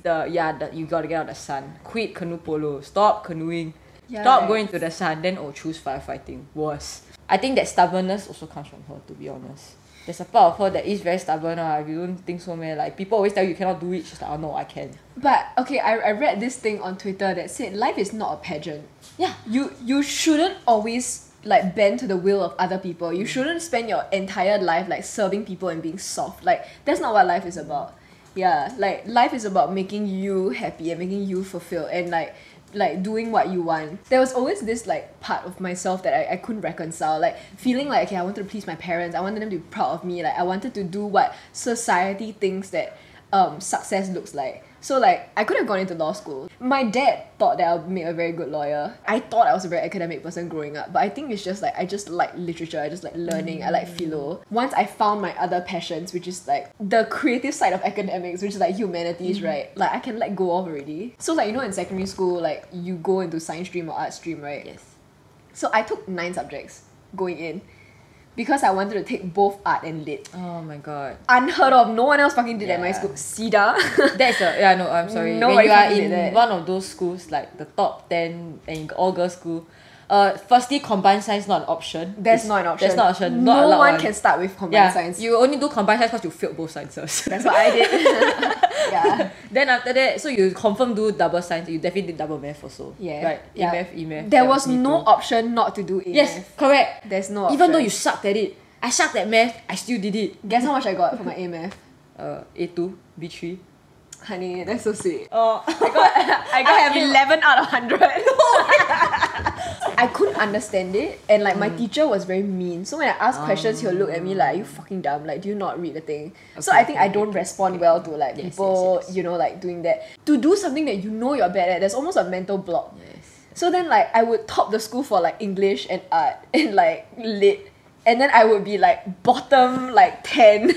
you gotta get out of the sun. Quit canoe polo. Stop canoeing. Yeah, Stop right. going to the sun. Then choose firefighting. Worse. I think that stubbornness also comes from her, to be honest. There's a part of her that is very stubborn. If you don't think so, man. Like people always tell you cannot do it. She's like, oh no, I can. But okay, I read this thing on Twitter that said life is not a pageant. Yeah. You shouldn't always like bend to the will of other people. You shouldn't spend your entire life like serving people and being soft. Like that's not what life is about. Yeah, like life is about making you happy and making you fulfilled and like doing what you want. There was always this like part of myself that I couldn't reconcile, like feeling like okay, I wanted to please my parents, I wanted them to be proud of me, like I wanted to do what society thinks that success looks like. So like I could have gone into law school. My dad thought that I would make a very good lawyer. I thought I was a very academic person growing up, but I think it's just like I just like literature, I just like learning, I like philo. Once I found my other passions, which is like the creative side of academics, which is like humanities, right? Like I can let go of already. So like you know in secondary school, like you go into science stream or art stream, right? Yes. So I took 9 subjects going in because I wanted to take both art and lit. Oh my god. Unheard of. No one else fucking did at my Yeah. school. SIDA. That's I'm sorry. Nobody When you are fucking did in that. one of those schools like the top 10 and all girls school, firstly combined science not an option. That's not an option. That's not an option. No Not allowed one one. can start with combined Yeah, science. you only do combined science because you failed both sciences. That's what I did. Yeah. Then after that, so you confirm do double science. You definitely did double math also. Yeah. Right. Yeah. E-math, E-math. There that was me no too. option not to do A. Yes, correct. There's no option. Even though you sucked at it, I sucked at math. I still did it. Guess how much I got for my A math? A2, B3. Honey, that's so sweet. Oh, I got 11 out of 100. I couldn't understand it, and like my teacher was very mean. So when I ask questions, he'll look at me like, "Are you fucking dumb? Like, do you not read the thing?" So I think I don't respond well to like Yes, people, yes. you know, like doing that. To do something that you know you're bad at, there's almost a mental block. Yes. So then like I would top the school for like English and art and like lit, and then I would be like bottom like 10.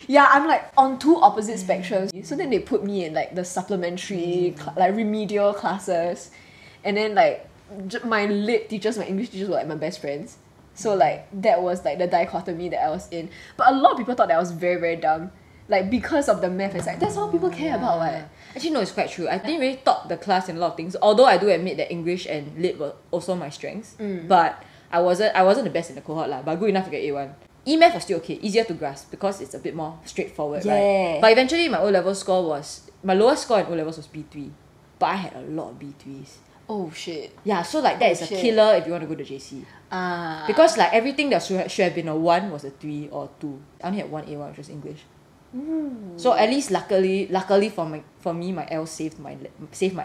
Yeah, I'm like on two opposite spectrums. So then they put me in like the supplementary, like remedial classes, and then like my lit teachers, my English teachers were like my best friends. So like that was like the dichotomy that I was in. But a lot of people thought that I was very very dumb, like because of the math. It's like that's all people care about. What? Actually, no, it's quite true. I didn't really top the class in a lot of things. Although I do admit that English and Lit were also my strengths, but I wasn't the best in the cohort lah. But good enough to get A1. E-math was still okay, easier to grasp because it's a bit more straightforward, Yeah. right? But eventually, my O-level score was my lowest score in O-levels was B3, but I had a lot of B3s. Oh shit. Yeah, so like that is a shit. killer if you want to go to JC. Because like everything that should have been a 1 was a 3 or 2. I only had one A1, which was English. So at least luckily for me my L saved my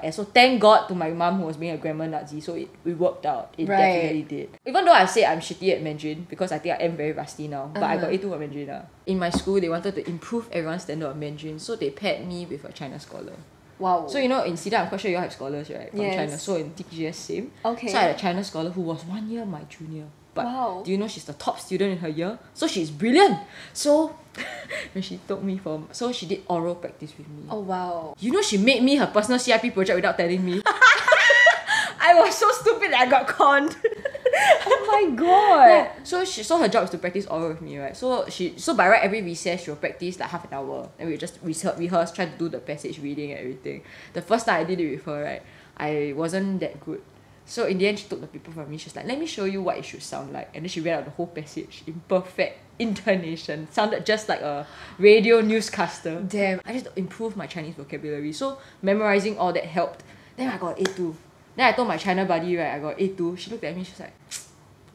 ass. So thank God to my mum who was being a grammar Nazi. So it worked out. It Right. definitely did. Even though I say I'm shitty at Mandarin because I think I am very rusty now, but I got A2 at Mandarin. In my school they wanted to improve everyone's standard of Mandarin, so they paired me with a China scholar. Wow. So you know in SIDA I'm quite sure you all have scholars right from Yes. China. So in TPGS same. Okay. So I had a China scholar who was 1 year my junior. But Wow. do you know she's the top student in her year? So she's brilliant. So when she told me so she did oral practice with me. Oh wow. You know she made me her personal CIP project without telling me. I was so stupid that I got conned. Oh my god. So her job is to practice oral with me, right? So by right every recess she'll practice like half an hour, and we just rehearse, try to do the passage reading and everything. The first time I did it with her, right, I wasn't that good. So in the end she took the paper from me. She's like, let me show you what it should sound like, and then she read out the whole passage in perfect intonation. Sounded just like a radio newscaster. Damn. I just improved my Chinese vocabulary. So memorizing all that helped. Then I got A2. Then I told my China buddy, right, I got A2. She looked at me, she's like,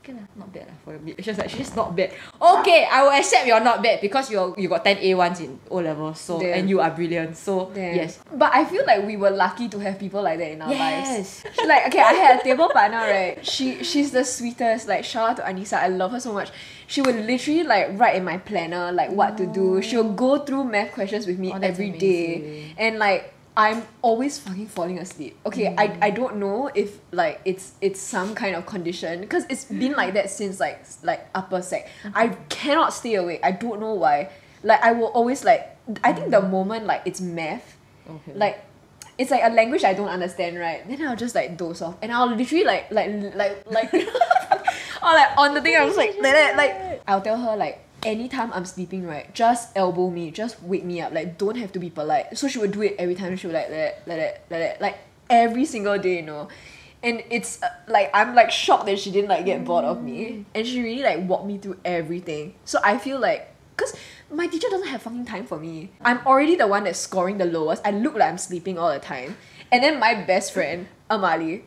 okay lah, not bad lah for your mid. She's just not bad. Okay, I will accept you're not bad because you got 10 A1s in O levels, so Damn. and you are brilliant. So Damn. yes. But I feel like we were lucky to have people like that in our lives. Yes. Like, okay, I had a table partner, right? She's the sweetest. Like, shout out to Anissa. I love her so much. She would literally like write in my planner like what to do. She'll go through math questions with me Oh, that's every day. amazing. And like I'm always fucking falling asleep. Okay, I don't know if like it's some kind of condition because it's been like that since like upper sec. I cannot stay awake. I don't know why. Like I will always like I think the moment like it's math, Okay. like it's like a language I don't understand, right? Then I'll just like doze off and I'll literally like or like on the thing I was like that like I'll tell her like anytime I'm sleeping, right, just elbow me, just wake me up, like don't have to be polite. So she would do it every time. She would like that, like every single day, you know. And it's like I'm like shocked that she didn't like get bored of me, and she really like walked me through everything. So I feel like because my teacher doesn't have fucking time for me. I'm already the one that's scoring the lowest. I look like I'm sleeping all the time. And then my best friend Amali,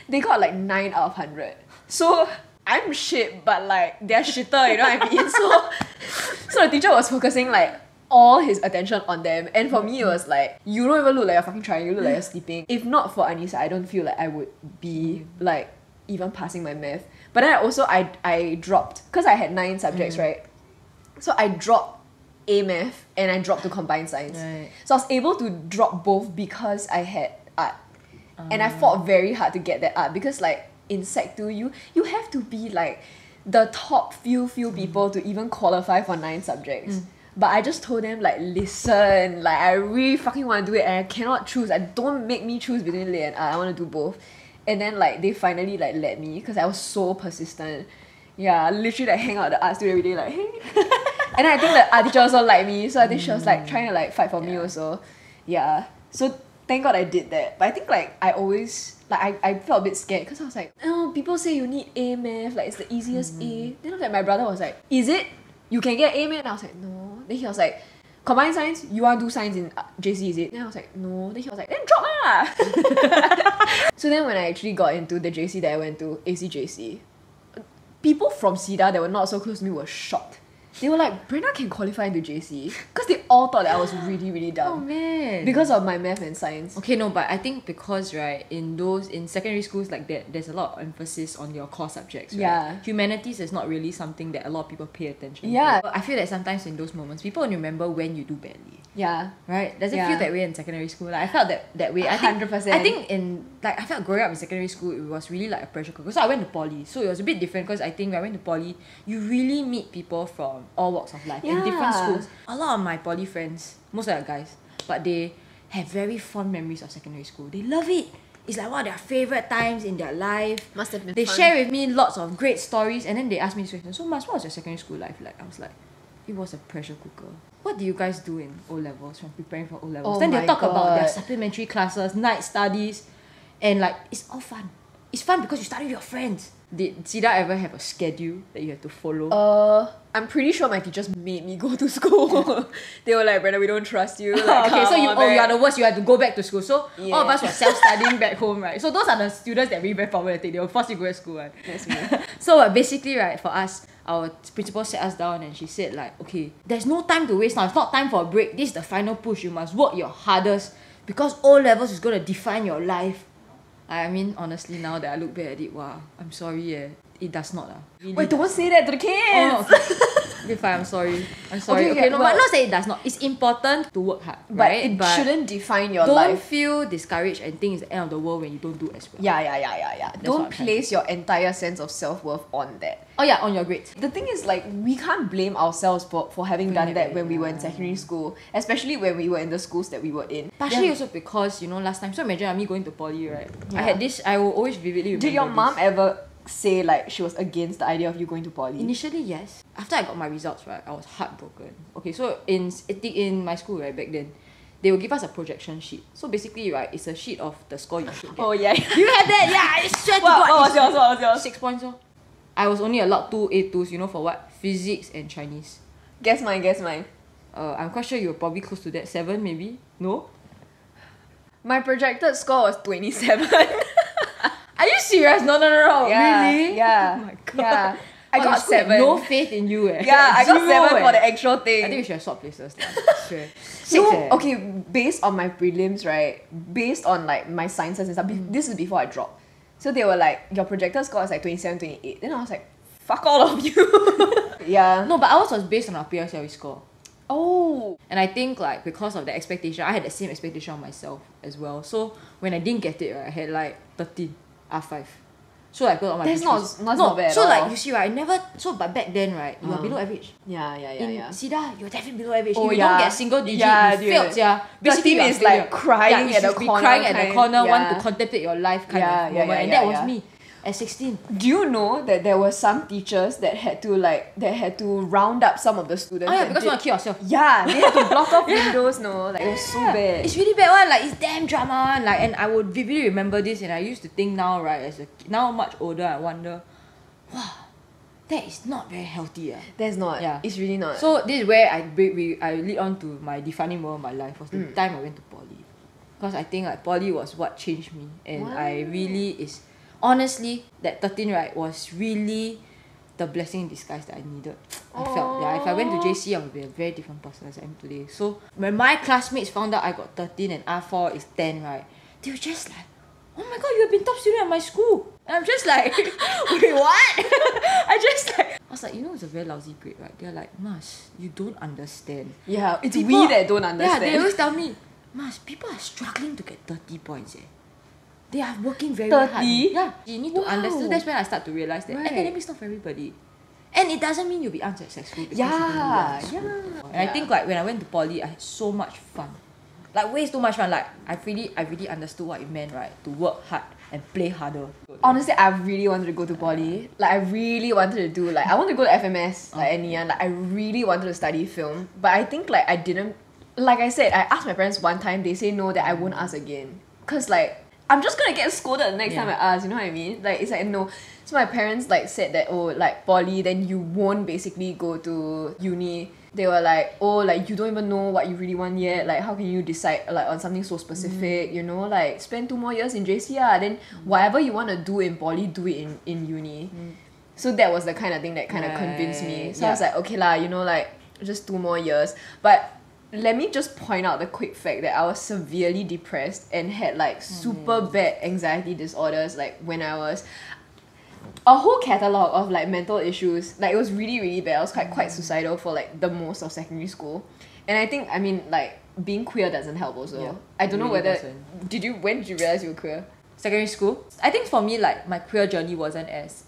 they got like 9 out of 100. So I'm shit, but like they're shitter, you know what I mean? So the teacher was focusing like all his attention on them, and for me it was like, you don't even look like you're fucking trying, you look like you're sleeping. If not for Anissa, I don't feel like I would be like even passing my math. But then I dropped, because I had 9 subjects, right? So I dropped A math and I dropped to combined science. Right. So I was able to drop both because I had art. And I fought very hard to get that art because like in Sec 2, you have to be like the top few people to even qualify for 9 subjects. But I just told them like, listen, like I really fucking want to do it and I cannot choose. Don't make me choose between Lit and art. I want to do both. And then like they finally like let me because I was so persistent. Yeah, literally like hang out at the art studio every day like, hey. And I think the art teacher also liked me, so I think she was like trying to like fight for me also. Yeah. So thank God I did that. But I think like I always like I felt a bit scared because I was like, oh, people say you need A math, like it's the easiest A. Then after that my brother was like, is it? You can get A math? And I was like, no. Then he was like, combined science, you want to do science in JC, is it? Then I was like, no. Then he was like, then drop lah. So then when I actually got into the JC that I went to, ACJC, people from SIDA that were not so close to me were shocked. They were like, Brenna can qualify into JC. Because they all thought that I was really, really dumb. Oh man. Because of my math and science. Okay, no, but I think because right in secondary schools like that, there's a lot of emphasis on your core subjects. Right? Yeah. Humanities is not really something that a lot of people pay attention Yeah. to. I feel that sometimes in those moments, people only remember when you do badly. Yeah. Right? Does it Yeah. feel that way in secondary school? Like I felt that way. I think 100%. I think I felt growing up in secondary school, it was really like a pressure cooker. So I went to poly, so it was a bit different because I think when I went to poly, you really meet people from all walks of life in different Yeah. schools. A lot of my poly friends, most of them are guys, but they have very fond memories of secondary school. They love it. It's like one of their favourite times in their life. Must have been They fun. share with me lots of great stories, and then they ask me this question. So, Mas, what was your secondary school life like? I was like, it was a pressure cooker. What do you guys do in O levels when preparing for O levels? Oh Then they my talk about their God. supplementary classes, night studies, and like it's all fun. It's fun because you study with your friends. Did SIDA ever have a schedule that you have to follow? I'm pretty sure my teachers made me go to school. They were like, Brenna, we don't trust you. Like, Okay, so come you on, you are man." the worst. You have to go back to school. So Yeah. all of us were self-studying back home, right? So those are the students that we very problematic. They will force you to go to school, right? That's me. So basically, right, for us, our principal sat us down and she said like, okay, there's no time to waste now. It's not time for a break. This is the final push. You must work your hardest because O levels is going to define your life. I mean, honestly, now that I look back at it, wow, I'm sorry, it does not. Really Wait, don't does say that to the kids! Oh, okay. Okay, fine, I'm sorry. I'm sorry. Okay, No, well- but not say it does not. It's important to work hard, But right? it shouldn't define your don't life. feel discouraged and think it's the end of the world when you don't do as well. Yeah. what Don't I'm trying place your entire sense of self-worth on that. Oh yeah, on your grades. The thing is, like, we can't blame ourselves for having done that that when way, we were in secondary school, especially when we were in the schools that we were in. Partially Yeah. also because, last time, so imagine me going to poly, right? Yeah. I will always vividly remember Did your this. mom ever say, like, she was against the idea of you going to poly? Initially, yes. After I got my results, right, I was heartbroken. Okay, so in my school, right, back then, they will give us a projection sheet. So basically, right, it's a sheet of the score you should get. Oh, yeah. You had that? Yeah, I swear to What God. was it's yours? What was yours? 6 points, oh. I was only allowed 2 A2s, for what? Physics and Chinese. Guess mine. I'm quite sure you were probably close to that. 7 maybe? No? My projected score was 27. Are you serious? serious? No. Yeah, Really? Yeah. Oh my god. Yeah. I Oh, got your school had 7. No faith in you, eh. Yeah, I got Zero, 7 eh. for the actual thing. I think we should have swapped places. Lah. I swear. 6, No, eh. okay, based on my prelims, right? Based on like my sciences and stuff, this is before I dropped. So they were like, your projector score is like 27, 28. Then I was like, fuck all of you. Yeah. No, but ours was based on our PSLE score. Oh. And I think like because of the expectation, I had the same expectation on myself as well. So when I didn't get it, right, I had like 13 R5. So like all my That's pictures- not bad at So all. like you see, right, I never. So but back then, right, you are below average. Yeah. In SIDA, you're definitely below average. Oh, If you yeah. don't get single digit, Yeah, you dude. failed, yeah. Basically, 13 you are is failure. like crying yeah, you at the should be corner crying at kind. the corner, want Yeah. to contemplate your life kind Yeah, of yeah, moment, yeah, and that yeah, was yeah. me at 16. Do you know that there were some teachers that had to round up some of the students? Oh yeah, that because you want to kill yourself. Yeah, they had to block off windows, no? Like, it was so bad. It's really bad one, like it's damn drama one. Like, and I would vividly remember this, and I used to think now, right, now much older, I wonder, wow, that is not very healthy. That's not. Yeah. It's really not. So this is where I lead on to my defining moment of my life, was the time I went to poly. Because I think like poly was what changed me, and I really honestly, that 13, right, was really the blessing in disguise that I needed. I felt, yeah, if I went to JC, I would be a very different person as I am today. So when my classmates found out I got 13 and R4 is 10, right, they were just like, oh my god, you have been top student at my school. And I'm just like, wait, what? I was like, you know, it's a very lousy grade, right? They're like, Mas, you don't understand. yeah, it's People- we that don't understand. Yeah, they always tell me, Mas, people are struggling to get 30 points. They are working very 30? hard. Yeah, you need to Wow. understand. That's when I start to realize that Right. academics not for everybody. And it doesn't mean you'll be unsuccessful because you don't Yeah, learn. yeah. And I think like when I went to poly, I had so much fun. Like way too much fun. Like I really understood what it meant, right? To work hard and play harder. Honestly, I really wanted to go to poly. Like, I really wanted to do, like, I wanted to go to FMS, like, at Ngee Ann. Like, I really wanted to study film. But I think, like, I didn't, like I said, I asked my parents one time, they say no, that I won't ask again. Because, like, I'm just gonna get scolded the next time I ask, you know what I mean? Like, it's like, no. So my parents, like, said that, oh, like, poly, then you won't basically go to uni. They were like, oh, like, you don't even know what you really want yet. Like, how can you decide, like, on something so specific, you know? Like, spend 2 more years in JC, then whatever you want to do in poly, do it in uni. So that was the kind of thing that kind of convinced me. So I was like, okay lah, you know, like, just 2 more years. But let me just point out the quick fact that I was severely depressed and had, like, super bad anxiety disorders, like, when I was a whole catalogue of like mental issues. Like, it was really, really bad. I was quite suicidal for like the most of secondary school. And I think, I mean, like, being queer doesn't help also. Yeah, I don't know really whether doesn't. when did you realize you were queer? Secondary school, I think for me, like, my queer journey wasn't as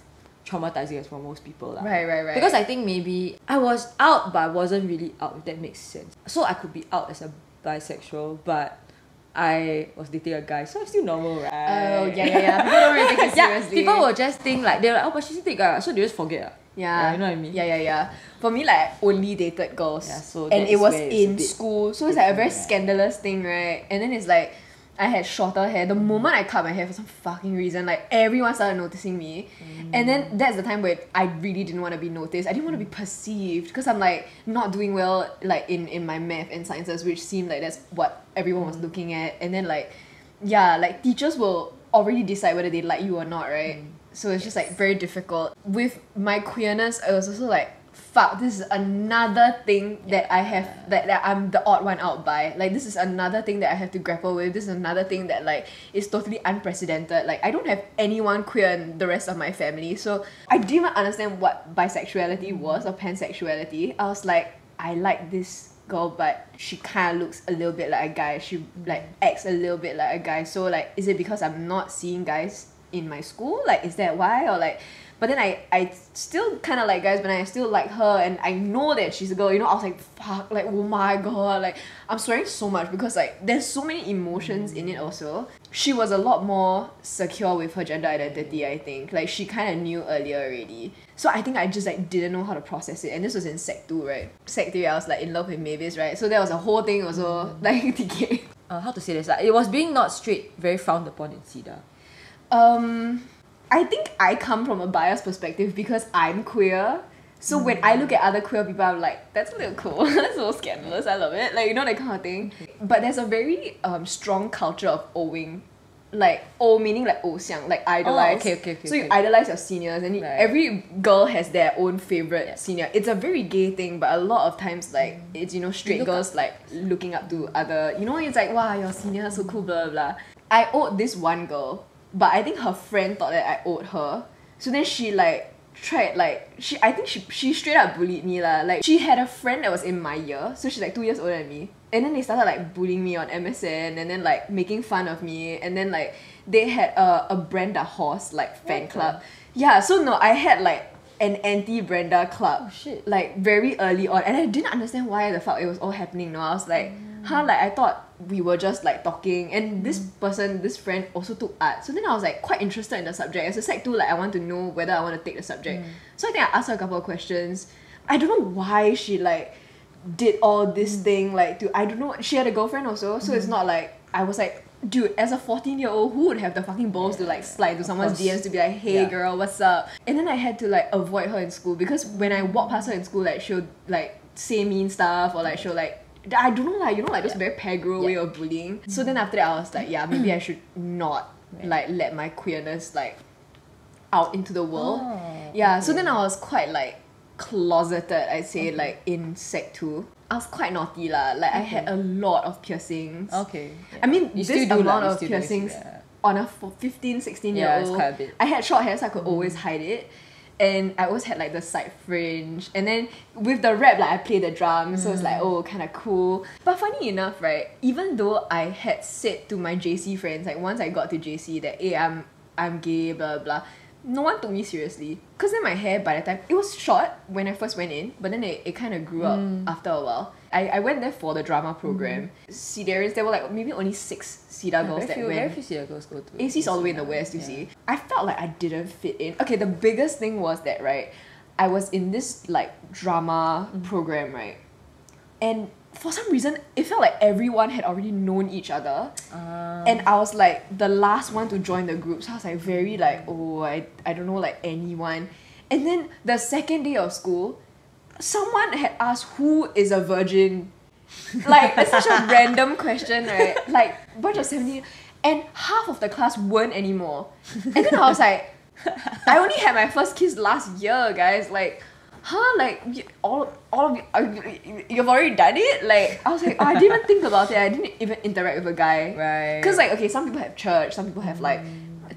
traumatizing as for most people. Lah. Right. Because I think maybe I was out, but I wasn't really out, if that makes sense. So I could be out as a bisexual, but I was dating a guy, so I'm still normal, right? Oh, yeah. People don't really take it Yeah, seriously. people will just think like, they're like, oh, but she's a dating guy, so they just forget. Yeah. You know what I mean? Yeah. For me, like, I only dated girls. Yeah, so and that's it was where it's a in bit school. So it's like a very different, scandalous thing, right? And then it's like, I had shorter hair. The moment I cut my hair for some fucking reason, like, everyone started noticing me. And then that's the time where I really didn't want to be noticed. I didn't want to be perceived because I'm like not doing well like in my math and sciences, which seemed like that's what everyone was looking at. And then like, yeah, like teachers will already decide whether they like you or not, right? So it's just like very difficult. With my queerness, I was also like, fuck, this is another thing that I have, that I'm the odd one out by. Like, this is another thing that I have to grapple with. This is another thing that like is totally unprecedented. Like, I don't have anyone queer in the rest of my family. So I didn't even understand what bisexuality was or pansexuality. I was like, I like this girl, but she kind of looks a little bit like a guy. She like acts a little bit like a guy. So like, is it because I'm not seeing guys in my school? Like, is that why? Or like, but then I still kind of like guys, but I still like her, and I know that she's a girl, you know. I was like, fuck, like, oh my god, like, I'm swearing so much because like there's so many emotions in it also. She was a lot more secure with her gender identity, I think. Like, she kind of knew earlier already. So I think I just like didn't know how to process it. And this was in Sec 2, right? Sec 3, I was like in love with Mavis, right? So there was a whole thing also, like, TK. How to say this? Like, it was being not straight very frowned upon in SIDA. I think I come from a biased perspective because I'm queer. So when I look at other queer people, I'm like, that's a little cool. That's so scandalous. I love it. Like, you know, that kind of thing. But there's a very strong culture of owing like meaning like 偶像, like idolize. Okay, So you okay. idolize your seniors, and Right. every girl has their own favorite senior. It's a very gay thing, but a lot of times like it's straight look girls like looking up to other. It's like wow, your senior so cool, blah blah blah. I owed this one girl, but I think her friend thought that I owed her. So then she like tried like I think she straight up bullied me lah. Like she had a friend that was in my year, so she's like 2 years older than me. And then they started like bullying me on MSN and then like making fun of me, and then like they had a Brenda Horse like fan club. Yeah, so no, I had like an anti-Brenda club. Oh, shit. Like very early on, and I didn't understand why the fuck it was all happening. No, I was like, like I thought we were just like talking, and this friend also took art. So then I was like quite interested in the subject. As a sec 2, like I want to know whether I want to take the subject. So I think I asked her a couple of questions. I don't know why she like did all this thing like I don't know, she had a girlfriend also, so it's not like I was like, dude, as a 14-year-old, who would have the fucking balls to like slide to someone's course. DMs to be like, hey Yeah. girl, what's up? And then I had to like avoid her in school, because when I walk past her in school, like she'll like say mean stuff, or like she'll like, I don't know, like like those very pegro way of bullying. So then after that I was like, yeah, maybe I should not like let my queerness like out into the world. Yeah, so then I was quite like closeted, I'd say, like in sec 2. I was quite naughty lah. Like I had a lot of piercings. Okay. I mean, You this still do lah, amount you of still do, piercings yeah. on a 15, 16 year Yeah, old. it's quite a bit. I had short hair, so I could always hide it. And I always had like the side fringe. And then with the rap, like I play the drums, so it's like, oh, kind of cool. But funny enough, right, even though I had said to my JC friends, like once I got to JC that, hey, I'm gay, blah, blah, no one took me seriously. Because then my hair, by the time, it was short when I first went in, but then it kind of grew up after a while. I went there for the drama program. CDarians, there were like maybe only 6 CEDA girls that Very went. few CEDA girls go to AC's all the way in the west, you see. I felt like I didn't fit in. Okay, the biggest thing was that, right, I was in this like drama program, right, and for some reason it felt like everyone had already known each other, and I was like the last one to join the group, so I was like very like, oh, I don't know like anyone. And then the second day of school, someone had asked who is a virgin. Like, it's such a random question, right? Like, bunch of 17, and half of the class weren't anymore. And then I was like, I only had my first kiss last year, guys. Like, huh? Like, all of you, you've already done it? Like, I was like, oh, I didn't even think about it. I didn't even interact with a guy. Right. Because, like, okay, some people have church, some people have, like,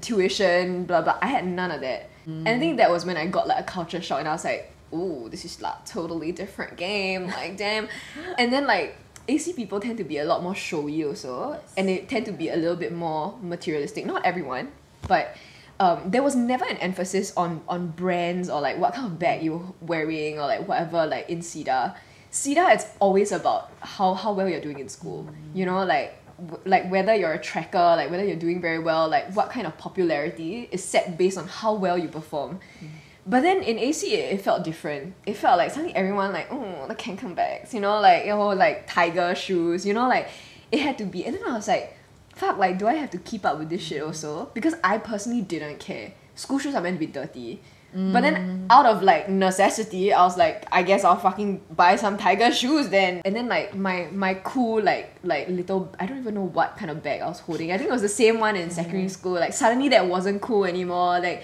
tuition, blah, blah. I had none of that. And I think that was when I got, like, a culture shock, and I was like, ooh, this is like totally different game, like damn. And then like AC people tend to be a lot more showy also, and they tend to be a little bit more materialistic. Not everyone, but there was never an emphasis on brands or like what kind of bag you're wearing or like whatever. Like in CEDA, it's always about how well you're doing in school. You know, like whether you're a tracker, like whether you're doing very well, like what kind of popularity is set based on how well you perform. But then in AC, it felt different. It felt like suddenly everyone like, oh, the Kanken bags, you know, like, like tiger shoes, you know, like it had to be. And then I was like, fuck, like, do I have to keep up with this shit also? Because I personally didn't care. School shoes are meant to be dirty. But then out of like necessity, I was like, I guess I'll fucking buy some tiger shoes then. And then like my cool like little, I don't even know what kind of bag I was holding. I think it was the same one in secondary school. Like suddenly that wasn't cool anymore. Like,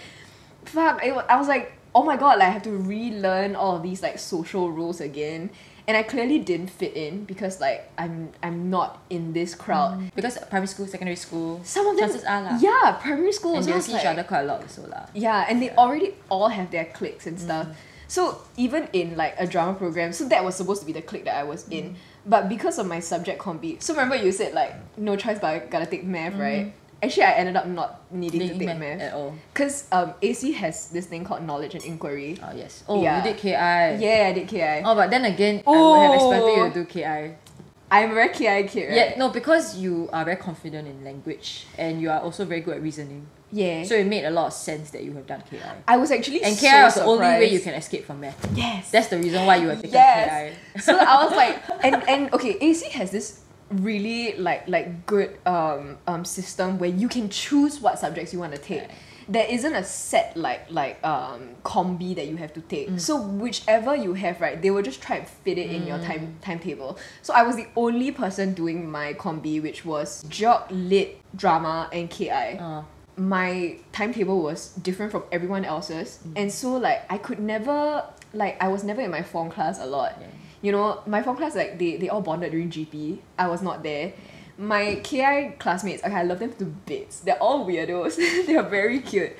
fuck, I was like, oh my god, like I have to relearn all of these like social rules again. And I clearly didn't fit in because like I'm not in this crowd. Because primary school, secondary school, Some of them, chances are lah. yeah, primary school And also they'll was see each like- other quite a lot also lah. Yeah, and they already all have their cliques and stuff. So even in like a drama program, so that was supposed to be the clique that I was in. But because of my subject combi, so remember you said like no choice but I gotta take math, right? Actually, I ended up not needing to Taking take math math. at all. Because AC has this thing called knowledge and inquiry. Oh yes. Oh, Yeah. you did KI. Yeah, I did KI. Oh, but then again, I would have expected you Oh. to do KI. I'm a very KI kid, right? Yeah, no, because you are very confident in language and you are also very good at reasosoning. Yeah. So it made a lot of sense that you have done KI. I was actually And so KI was the only way surprised. you can escape from math. Yes. That's the reason why you have taken Yes. KI. So I was like, and okay, AC has this really like good system where you can choose what subjects you want to take. there isn't a set combi that you have to take. So whichever you have, right, they will just try and fit it in your timetable. So I was the only person doing my combi, which was Geog, Lit, Drama, and KI. My timetable was different from everyone else's, and so like I could never, like, I was never in my form class a lot. You know, my form class, like, they all bonded during GP. I was not there. My KI classmates, okay, I love them to bits. They're all weirdos. They're very cute.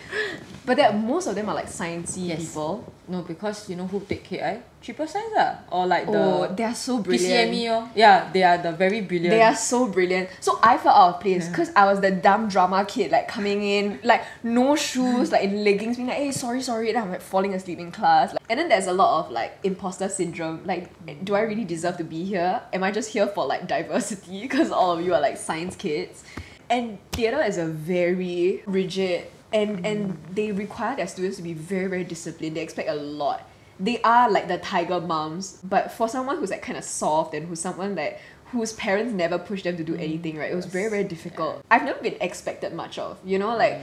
But most of them are like sciencey people. No, because you know who take KI? Triple Science or like they are so brilliant. PCME yeah, they are the very brilliant. They are so brilliant. So I felt out of place because I was the dumb drama kid, like coming in, like no shoes, like in leggings, being like, hey, sorry, and I'm like falling asleep in class. Like, and then there's a lot of like imposter syndrome. Like, do I really deserve to be here? Am I just here for like diversity? Because all of you are like science kids. And theatre is a very rigid and they require their students to be very, very disciplined. They expect a lot. They are like the tiger moms, but for someone who's like kind of soft and who's someone that whose parents never pushed them to do anything, right? It was very, very difficult. I've never been expected much of, you know, like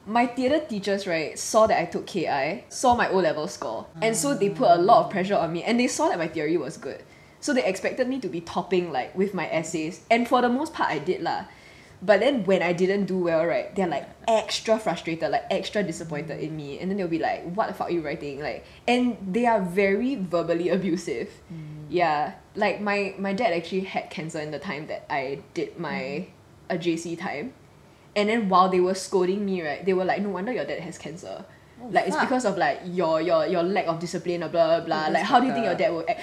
my theatre teachers, right, saw that I took KI, saw my O-level score, and so they put a lot of pressure on me, and they saw that my theory was good. So they expected me to be topping like with my essays, and for the most part I did lah. But then when I didn't do well, right, they're like extra frustrated, like extra disappointed in me. And then they'll be like, what the fuck are you writing? Like, and they are very verbally abusive. Yeah. Like my dad actually had cancer in the time that I did my JC time. And then while they were scolding me, right, they were like, no wonder your dad has cancer. Like, it's because of like your lack of discipline or blah blah blah. Like, how do you think your dad will act?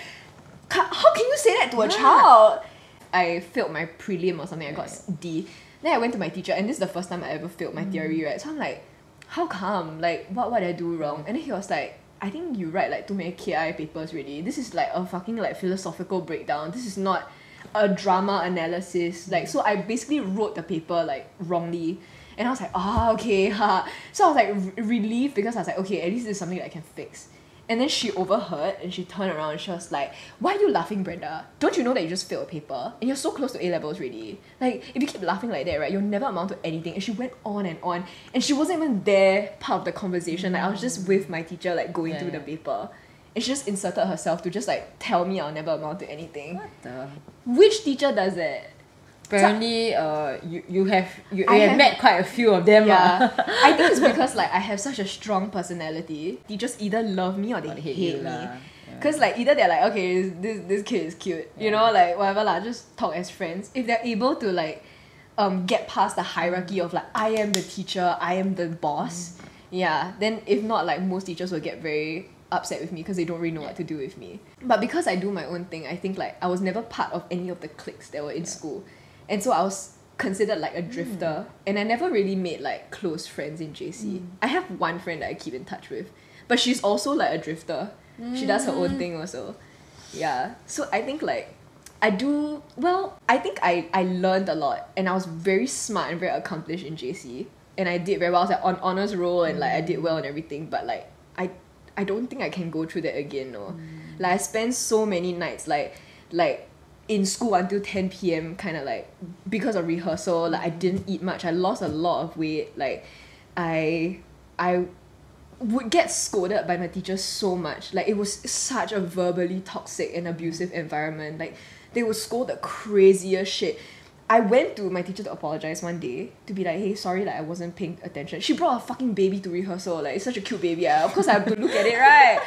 How can you say that to a child? I failed my prelim or something. I got D. Then I went to my teacher, and this is the first time I ever failed my theory, right? So I'm like, how come? Like, what did I do wrong? And then he was like, I think you write like too many KI papers really. This is like a fucking like philosophical breakdown. This is not a drama analysis. Like, so I basically wrote the paper like wrongly. And I was like, okay, ha. So I was like relieved because I was like, okay, at least this is something that I can fix. And then she overheard and she turned around and she was like, why are you laughing, Brenda? Don't you know that you just failed a paper? And you're so close to A-levels already. Like, if you keep laughing like that, right, you'll never amount to anything. And she went on. And she wasn't even there part of the conversation. Like, I was just with my teacher, like, going through the paper. And she just inserted herself to just, like, tell me I'll never amount to anything. What the? Which teacher does that? Apparently, you have met quite a few of them. Yeah. I think it's because like I have such a strong personality. Teachers either love me or they hate me. Because like either they're like, okay, this kid is cute, you know, like whatever lah, just talk as friends. If they're able to like get past the hierarchy of like I am the teacher, I am the boss, yeah, then if not, like most teachers will get very upset with me because they don't really know what to do with me. But because I do my own thing, I think like I was never part of any of the cliques that were in school. And so I was considered like a drifter, and I never really made like close friends in JC. I have one friend that I keep in touch with, but she's also like a drifter. She does her own thing also. Yeah. So I think like I think I learned a lot, and I was very smart and very accomplished in JC, and I did very well. I was like on honors roll, and like I did well and everything, but like I don't think I can go through that again, no. Like I spent so many nights like in school until 10 p.m. kind of like because of rehearsal. Like I didn't eat much. I lost a lot of weight. Like I would get scolded by my teachers so much. Like it was such a verbally toxic and abusive environment. Like they would scold the craziest shit. I went to my teacher to apologize one day, to be like, hey, sorry, like I wasn't paying attention. She brought a fucking baby to rehearsal. Like it's such a cute baby. Of course I have to look at it, right?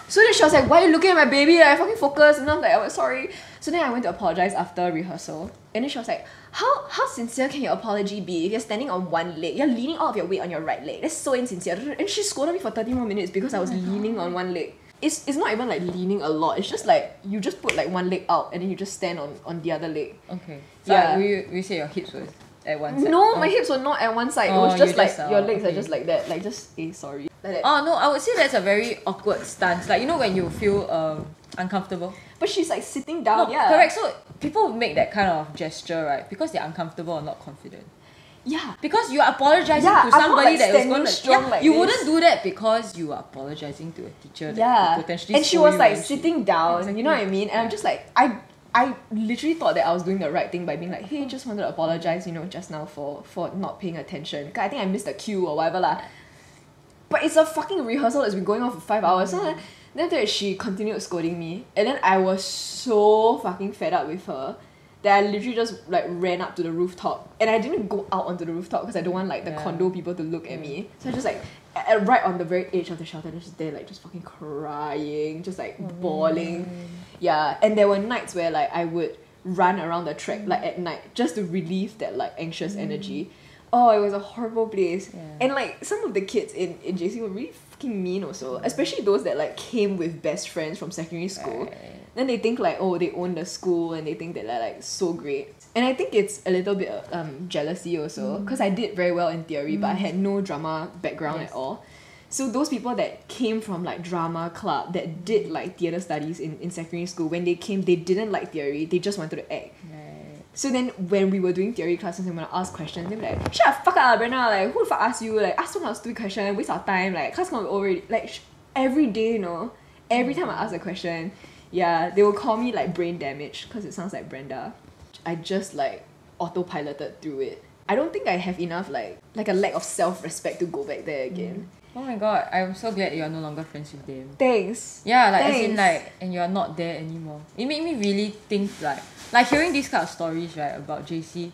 So then she was like, why are you looking at my baby? Like, I fucking focus. And I'm like, oh, sorry. So then I went to apologize after rehearsal. And then she was like, how sincere can your apology be if you're standing on one leg? You're leaning all of your weight on your right leg. That's so insincere. And she scolded me for 30 more minutes because I was leaning on one leg. It's not even like leaning a lot. It's just like you just put like one leg out and then you just stand on the other leg. Okay. So yeah. You say your hips were at one side? No, my hips were not at one side. It was just like your legs are just like that. Like just sorry. Like that. Oh no, I would say that's a very awkward stance. Like you know when you feel uncomfortable. But she's like sitting down. No, yeah. Correct. So people make that kind of gesture, right? Because they're uncomfortable or not confident. Yeah. Because you are apologizing to somebody that was going to... Yeah, like you this. wouldn't do that because you are apologizing to a teacher that could potentially and she was like you sitting down, you know what I mean? And I'm just like, I I literally thought that I was doing the right thing by being like, hey, just wanted to apologize, you know, just now for not paying attention. 'Cause I think I missed the cue or whatever lah. But it's a fucking rehearsal that's been going on for 5 hours. So then after that, she continued scolding me. And then I was so fucking fed up with her that I literally just like ran up to the rooftop. And I didn't go out onto the rooftop because I don't want like the condo people to look at me. So I just like, right on the very edge of the shelter, just there like just fucking crying, just like bawling. Yeah, and there were nights where like I would run around the track like at night just to relieve that like anxious energy. Oh, it was a horrible place. And like some of the kids in JC were really fucking mean also, especially those that like came with best friends from secondary school. Then they think like, oh, they own the school and they think that they're like so great. And I think it's a little bit jealousy also, because I did very well in theory, but I had no drama background at all. So those people that came from like drama club, that did like theatre studies in secondary school, when they came, they didn't like theory, they just wanted to act. So then when we were doing theory classes and when I asked questions, they'd be like, shut the fuck up, Brenda, like who the fuck asked you, like ask so much stupid question, waste our time, like class can't be over already. Like every day, you know, every time I ask a question, yeah, they will call me like brain damage because it sounds like Brenda. I just like autopiloted through it. I don't think I have enough like a lack of self-respect to go back there again. Oh my god, I'm so glad you're no longer friends with them. Thanks. Yeah, like Thanks. as in like, and you're not there anymore. It made me really think like hearing these kind of stories, right, about JC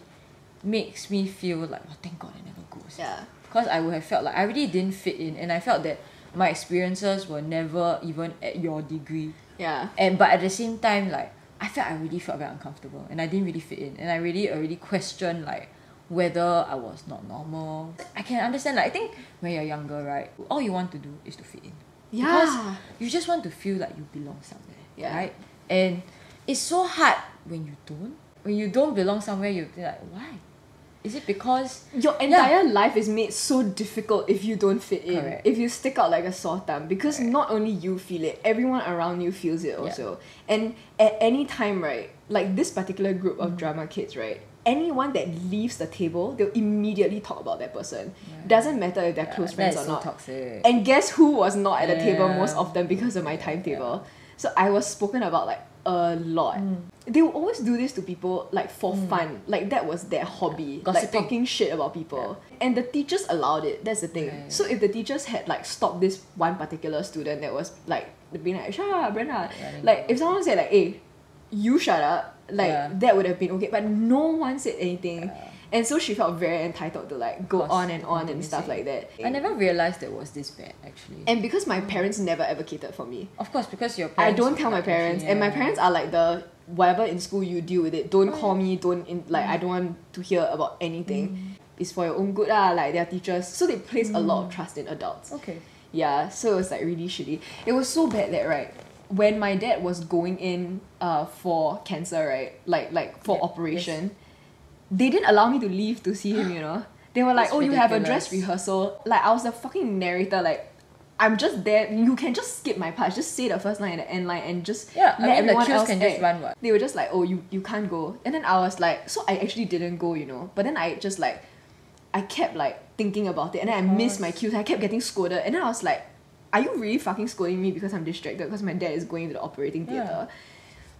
makes me feel like, oh, thank God I never go. Yeah. Because I would have felt like I really didn't fit in, and I felt that my experiences were never even at your degree. Yeah. But at the same time, like I really felt very uncomfortable, and I didn't really fit in, and I really already questioned like whether I was not normal. I can understand, like I think when you're younger, right, all you want to do is to fit in. Yeah. Because you just want to feel like you belong somewhere. Yeah. Right? And it's so hard when you don't. When you don't belong somewhere, you feel like, why? Is it because Your entire life is made so difficult if you don't fit in. Correct. If you stick out like a sore thumb. Because not only you feel it, everyone around you feels it also. And at any time, right, like this particular group of drama kids, right, anyone that leaves the table, they'll immediately talk about that person. Doesn't matter if they're close friends that's or so not. toxic. And guess who was not at the table Yeah. most often because of my timetable? So I was spoken about like a lot. They will always do this to people like for fun. Like that was their hobby. Like Gossiping. talking shit about people. And the teachers allowed it. That's the thing. Right. So if the teachers had like stopped this one particular student that was like being like, shut up, Brenda. Like if someone said like, hey, you shut up, like that would have been okay. But no one said anything. And so she felt very entitled to like go Course, on and on and continue stuff saying. like that. I never realized it was this bad, actually. And because my parents never advocated for me. Of course, because your I parents don't tell my like, parents, actually, and my parents are like the whatever in school you deal with it. Don't call me. Like I don't want to hear about anything. It's for your own good lah. Like they're teachers, so they place a lot of trust in adults. Okay. Yeah, so it was like really shitty. It was so bad that right when my dad was going in for cancer, right, like for operation, they didn't allow me to leave to see him. You know, they were like, That's oh, you have a dress ridiculous. rehearsal. Like I was the fucking narrator. Like I'm just there. You can just skip my part. Just say the first line and the end line and just Yeah, I let mean, the everyone queues else can just act. run what? They were just like, oh, you can't go. And then I was like, so I actually didn't go, you know. But then I just like, I kept like thinking about it, and then I missed my cues. I kept getting scolded, and then I was like, are you really fucking scolding me because I'm distracted because my dad is going to the operating theatre?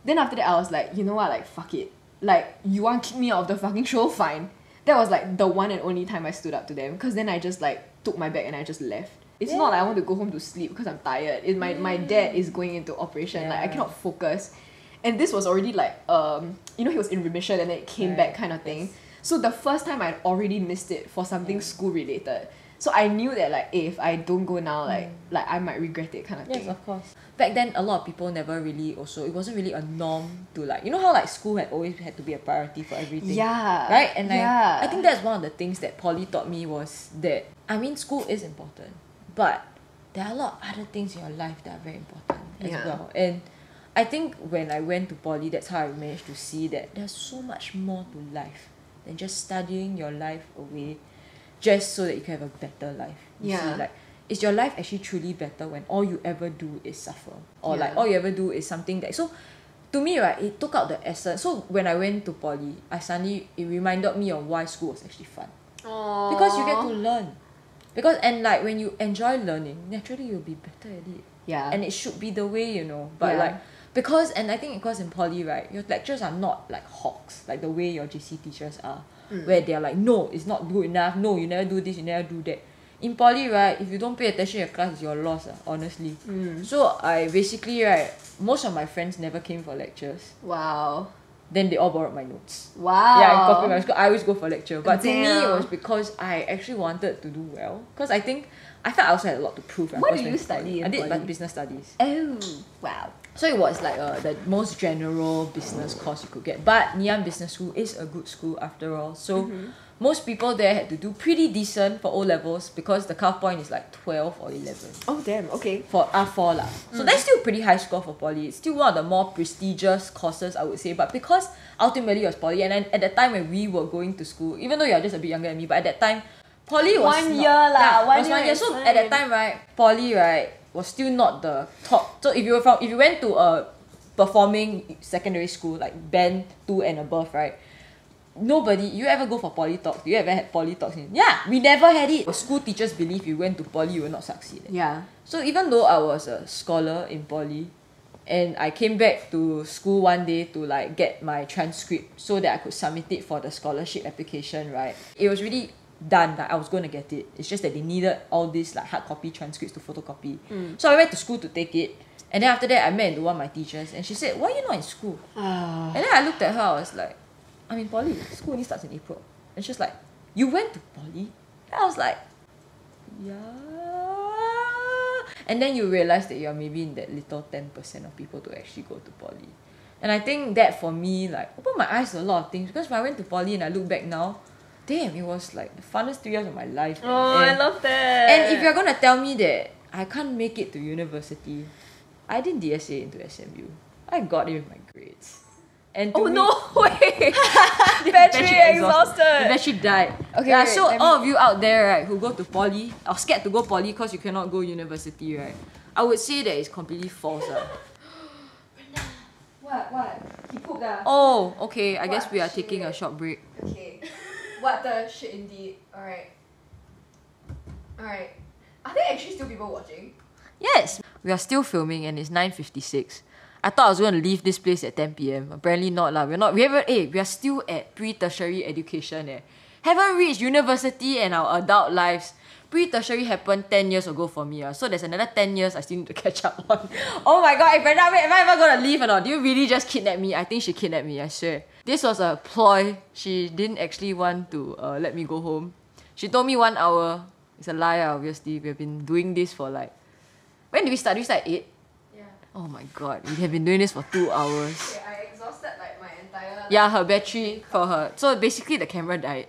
Then after that I was like, you know what, like fuck it. Like you want to kick me out of the fucking show? Fine. That was like the one and only time I stood up to them, because then I just like took my bag and I just left. It's not like I want to go home to sleep because I'm tired. My dad is going into operation. Like I cannot focus. And this was already like you know, he was in remission and then it came back kind of thing. So the first time I'd already missed it for something school related. So I knew that like if I don't go now, like I might regret it kind of Yes, thing. of course. Back then, a lot of people never really also, it wasn't really a norm to like, you know how like school had always had to be a priority for everything. Yeah. Right? And like, yeah. I think that's one of the things that poly taught me was that, I mean, school is important, but there are a lot of other things in your life that are very important as Yeah. well. And I think when I went to poly, that's how I managed to see that there's so much more to life than just studying your life away just so that you can have a better life. You Yeah. see, like, is your life actually truly better when all you ever do is suffer? Or Yeah. like all you ever do is something that... So to me, right, it took out the essence. So when I went to poly, it reminded me of why school was actually fun. Because you get to learn. And like when you enjoy learning, naturally you'll be better at it. Yeah. And it should be the way, you know. But Yeah. like Because, and I think because in poly, right, your lectures are not like hawks, like the way your JC teachers are, where they're like, no, it's not good enough, no, you never do this, you never do that. In poly, right, if you don't pay attention in your class, it's your loss, honestly. So I basically, right, most of my friends never came for lectures. Wow. Then they all borrowed my notes. Wow. Yeah, in copy my school, I always go for lecture. But to me, it Damn. was because I actually wanted to do well. Because I think, I felt I also had a lot to prove. What Because did you when- study I in did poly? business studies. Oh, wow. So it was like the most general business course you could get. But Ngee Business School is a good school after all. So most people there had to do pretty decent for O levels because the cutoff point is like 12 or 11 Oh, damn. Okay. for R4 lah. So that's still pretty high score for poly. It's still one of the more prestigious courses, I would say. But because ultimately it was poly, and then at the time when we were going to school, even though you're just a bit younger than me, but at that time, poly was One not, year lah, Yeah, one it was year 1 year. is So fine. at that time, right, poly, right, was still not the top. So if you went to a performing secondary school like band 2 and above, right, nobody, you ever go for poly talks? You ever had poly talks? Yeah, we never had it. School teachers believe you went to poly, you will not succeed. Yeah. So even though I was a scholar in poly, and I came back to school one day to like get my transcript so that I could submit it for the scholarship application, right? It was really done that I was going to get it. It's just that they needed all these like hard copy transcripts to photocopy. So I went to school to take it. And then after that, I met one of my teachers and she said, why are you not in school? And then I looked at her, I was like, I'm in poly. School only starts in April. And she's like, you went to poly? And I was like, yeah. And then you realize that you're maybe in that little 10% of people to actually go to poly. And I think that for me, like, opened my eyes to a lot of things. Because when I went to poly and I look back now, damn, it was like the funnest 3 years of my life. Oh, I love that. And if you're gonna tell me that I can't make it to university, I didn't DSA into SMU. I got it with my grades. And to Oh me, no way! the Battery exhausted. The battery died. Okay, Yeah, wait, so let me- all of you out there, right, who go to poly or scared to go poly because you cannot go university, right? I would say that it's completely false. What? He pooped ah. Oh, okay. I guess What? we are Shit. taking a short break. Okay. What the shit indeed. Alright. Alright. Are there actually still people watching? Yes, we are still filming and it's 9:56. I thought I was going to leave this place at 10 p.m. Apparently not lah. We are still at pre-tertiary education Haven't reached university and our adult lives. Pre-tertiary happened 10 years ago for me. So there's another 10 years I still need to catch up on. Oh my god, hey Brenda, wait, am I ever going to leave or not? Do you really just kidnap me? I think she kidnapped me, I swear. This was a ploy. She didn't actually want to let me go home. She told me 1 hour. It's a lie, obviously. We've been doing this for like... When did we start? Did we start at 8? Yeah. Oh my god, we have been doing this for 2 hours. Okay, I exhausted like my entire... Yeah, her battery for her. So basically the camera died.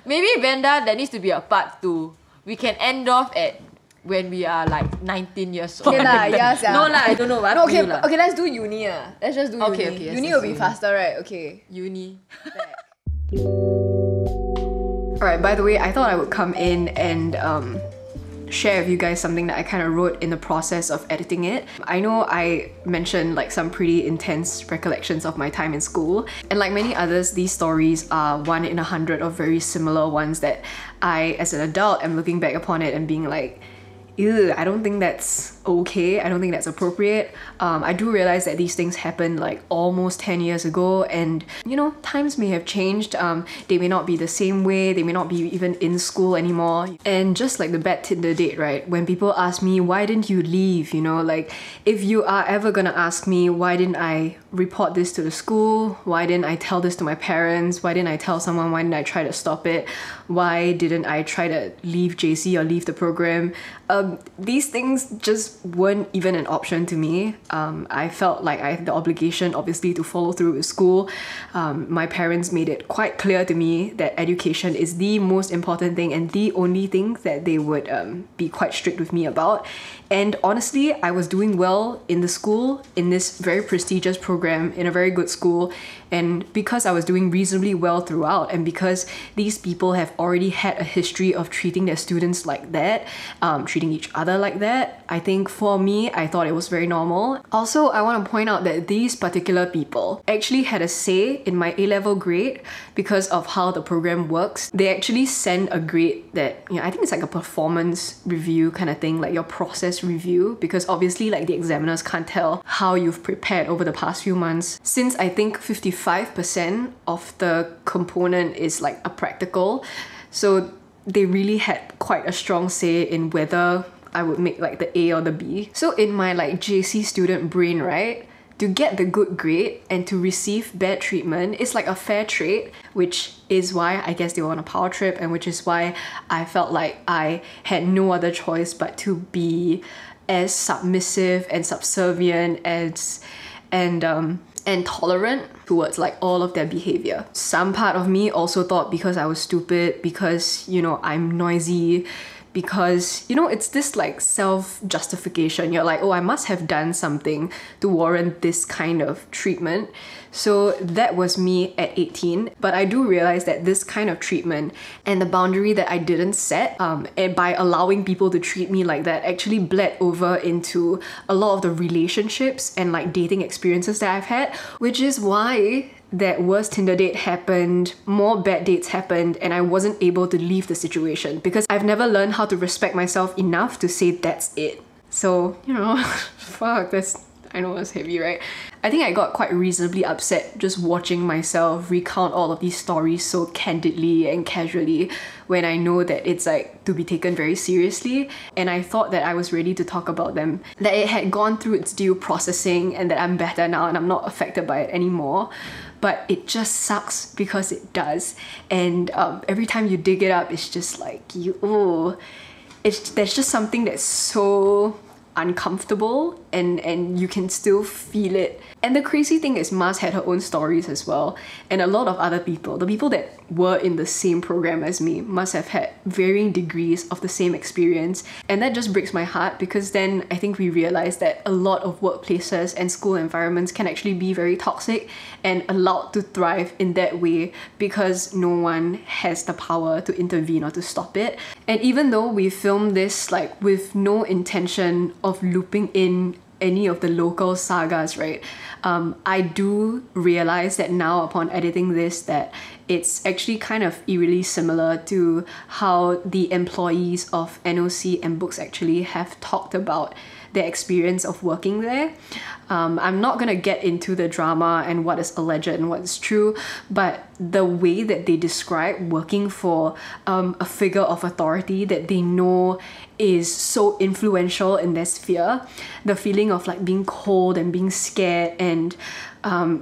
Maybe Brenda, there needs to be a part 2. We can end off at when we are like 19 years old. Okay lah, yeah, sia. No lah, I don't know. No, okay, lah. okay, let's do uni Let's just do Okay, uni. okay, yes, Uni let's will do be uni. faster, right? Okay. Uni. Alright, by the way, I thought I would come in and share with you guys something that I kind of wrote in the process of editing it. I know I mentioned like some pretty intense recollections of my time in school, and like many others, these stories are 1 in 100 of very similar ones that I, as an adult, am looking back upon it and being like, ew, I don't think that's okay. I don't think that's appropriate. I do realize that these things happened like almost 10 years ago, and you know, times may have changed. They may not be the same way. They may not be even in school anymore. And just like the bad Tinder date, right? When people ask me, why didn't you leave? You know, like if you are ever gonna ask me, why didn't I report this to the school? Why didn't I tell this to my parents? Why didn't I tell someone? Why didn't I try to stop it? Why didn't I try to leave JC or leave the program? These things just weren't even an option to me. I felt like I had the obligation, obviously, to follow through with school. My parents made it quite clear to me that education is the most important thing and the only thing that they would be quite strict with me about. And honestly, I was doing well in the school, in this very prestigious program, in a very good school. And because I was doing reasonably well throughout, and because these people have already had a history of treating their students like that, treating each other like that. I think for me, I thought it was very normal. Also, I want to point out that these particular people actually had a say in my A-level grade because of how the program works. They actually send a grade that, I think it's like a performance review kind of thing, like your process review, because obviously like the examiners can't tell how you've prepared over the past few months. Since I think 55% of the component is like a practical, so they really had quite a strong say in whether I would make like the A or the B. So in my like JC student brain, right, to get the good grade and to receive bad treatment is like a fair trade, which is why I guess they were on a power trip, and which is why I felt like I had no other choice but to be as submissive and subservient as and tolerant towards like all of their behavior. Some part of me also thought because I was stupid, because I'm noisy, because it's this like self-justification. You're like, oh, I must have done something to warrant this kind of treatment. So that was me at 18. But I do realize that this kind of treatment and the boundary that I didn't set, and by allowing people to treat me like that, actually bled over into a lot of the relationships and like dating experiences that I've had, which is why that worst Tinder date happened, more bad dates happened, and I wasn't able to leave the situation because I've never learned how to respect myself enough to say that's it. So, fuck, I know it's heavy, right? I think I got quite reasonably upset just watching myself recount all of these stories so candidly and casually when I know that it's like to be taken very seriously, and I thought that I was ready to talk about them, that it had gone through its due processing and that I'm better now and I'm not affected by it anymore. But it just sucks because it does, and every time you dig it up, it's just like there's just something that's so uncomfortable, and you can still feel it. And the crazy thing is, Mars had her own stories as well, and a lot of other people, the people that were in the same program as me, must have had varying degrees of the same experience. And that just breaks my heart, because then I think we realize that a lot of workplaces and school environments can actually be very toxic and allowed to thrive in that way because no one has the power to intervene or to stop it. And even though we filmed this like with no intention of looping in any of the local sagas, right? I do realize that now upon editing this that it's actually kind of eerily similar to how the employees of NOC and Books actually have talked about their experience of working there. I'm not gonna get into the drama and what is alleged and what is true, but the way that they describe working for a figure of authority that they know is so influential in their sphere, the feeling of like being cold and being scared and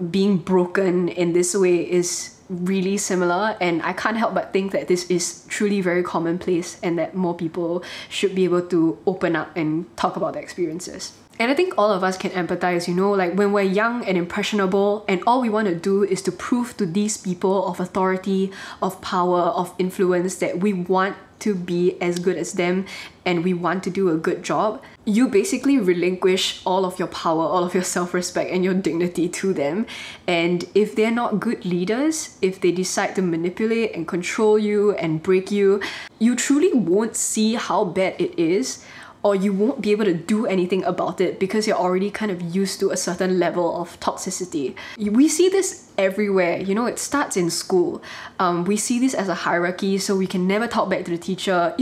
being broken in this way is really similar, and I can't help but think that this is truly very commonplace and that more people should be able to open up and talk about their experiences. And I think all of us can empathize, like when we're young and impressionable and all we want to do is to prove to these people of authority, of power, of influence that we want to be as good as them and we want to do a good job. You basically relinquish all of your power, all of your self-respect and your dignity to them. And if they're not good leaders, if they decide to manipulate and control you and break you, you truly won't see how bad it is, or you won't be able to do anything about it because you're already kind of used to a certain level of toxicity. We see this everywhere, it starts in school. We see this as a hierarchy, so we can never talk back to the teacher.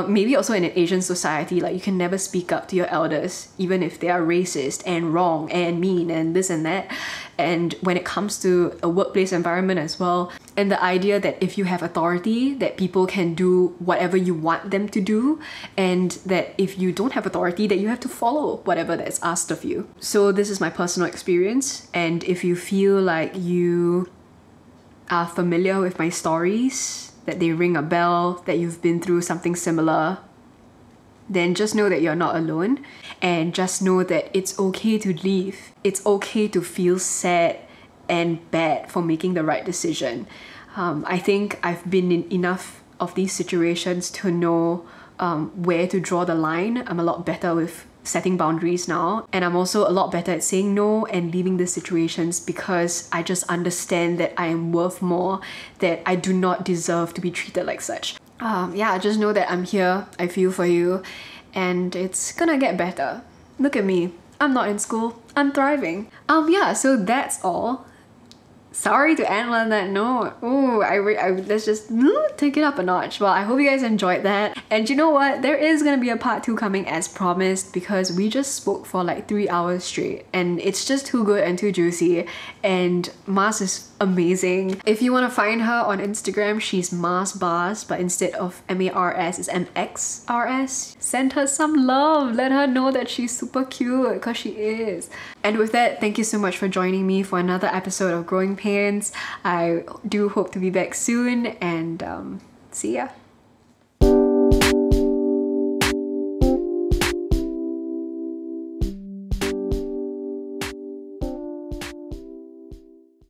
Maybe also in an Asian society, like you can never speak up to your elders, even if they are racist and wrong and mean and this and that. And when it comes to a workplace environment as well, and the idea that if you have authority, that people can do whatever you want them to do, and that if you don't have authority, that you have to follow whatever that's asked of you. So this is my personal experience, and if you feel like you are familiar with my stories, that they ring a bell, that you've been through something similar, then just know that you're not alone, and just know that it's okay to leave. It's okay to feel sad and bad for making the right decision. I think I've been in enough of these situations to know where to draw the line. I'm a lot better with setting boundaries now, and I'm also a lot better at saying no and leaving the situations because I just understand that I am worth more, that I do not deserve to be treated like such. Just know that I'm here, I feel for you, and it's gonna get better. Look at me. I'm not in school. I'm thriving. Yeah, so that's all. Sorry to end on that note. Ooh, let's just take it up a notch. Well, I hope you guys enjoyed that. And you know what? There is gonna be a part 2 coming as promised, because we just spoke for like 3 hours straight and it's just too good and too juicy. And Mars is amazing. If you want to find her on Instagram, she's Mars Bars, but instead of MARS, it's MXRS. Send her some love. Let her know that she's super cute, because she is. And with that, thank you so much for joining me for another episode of Growing Pains. I do hope to be back soon, and see ya.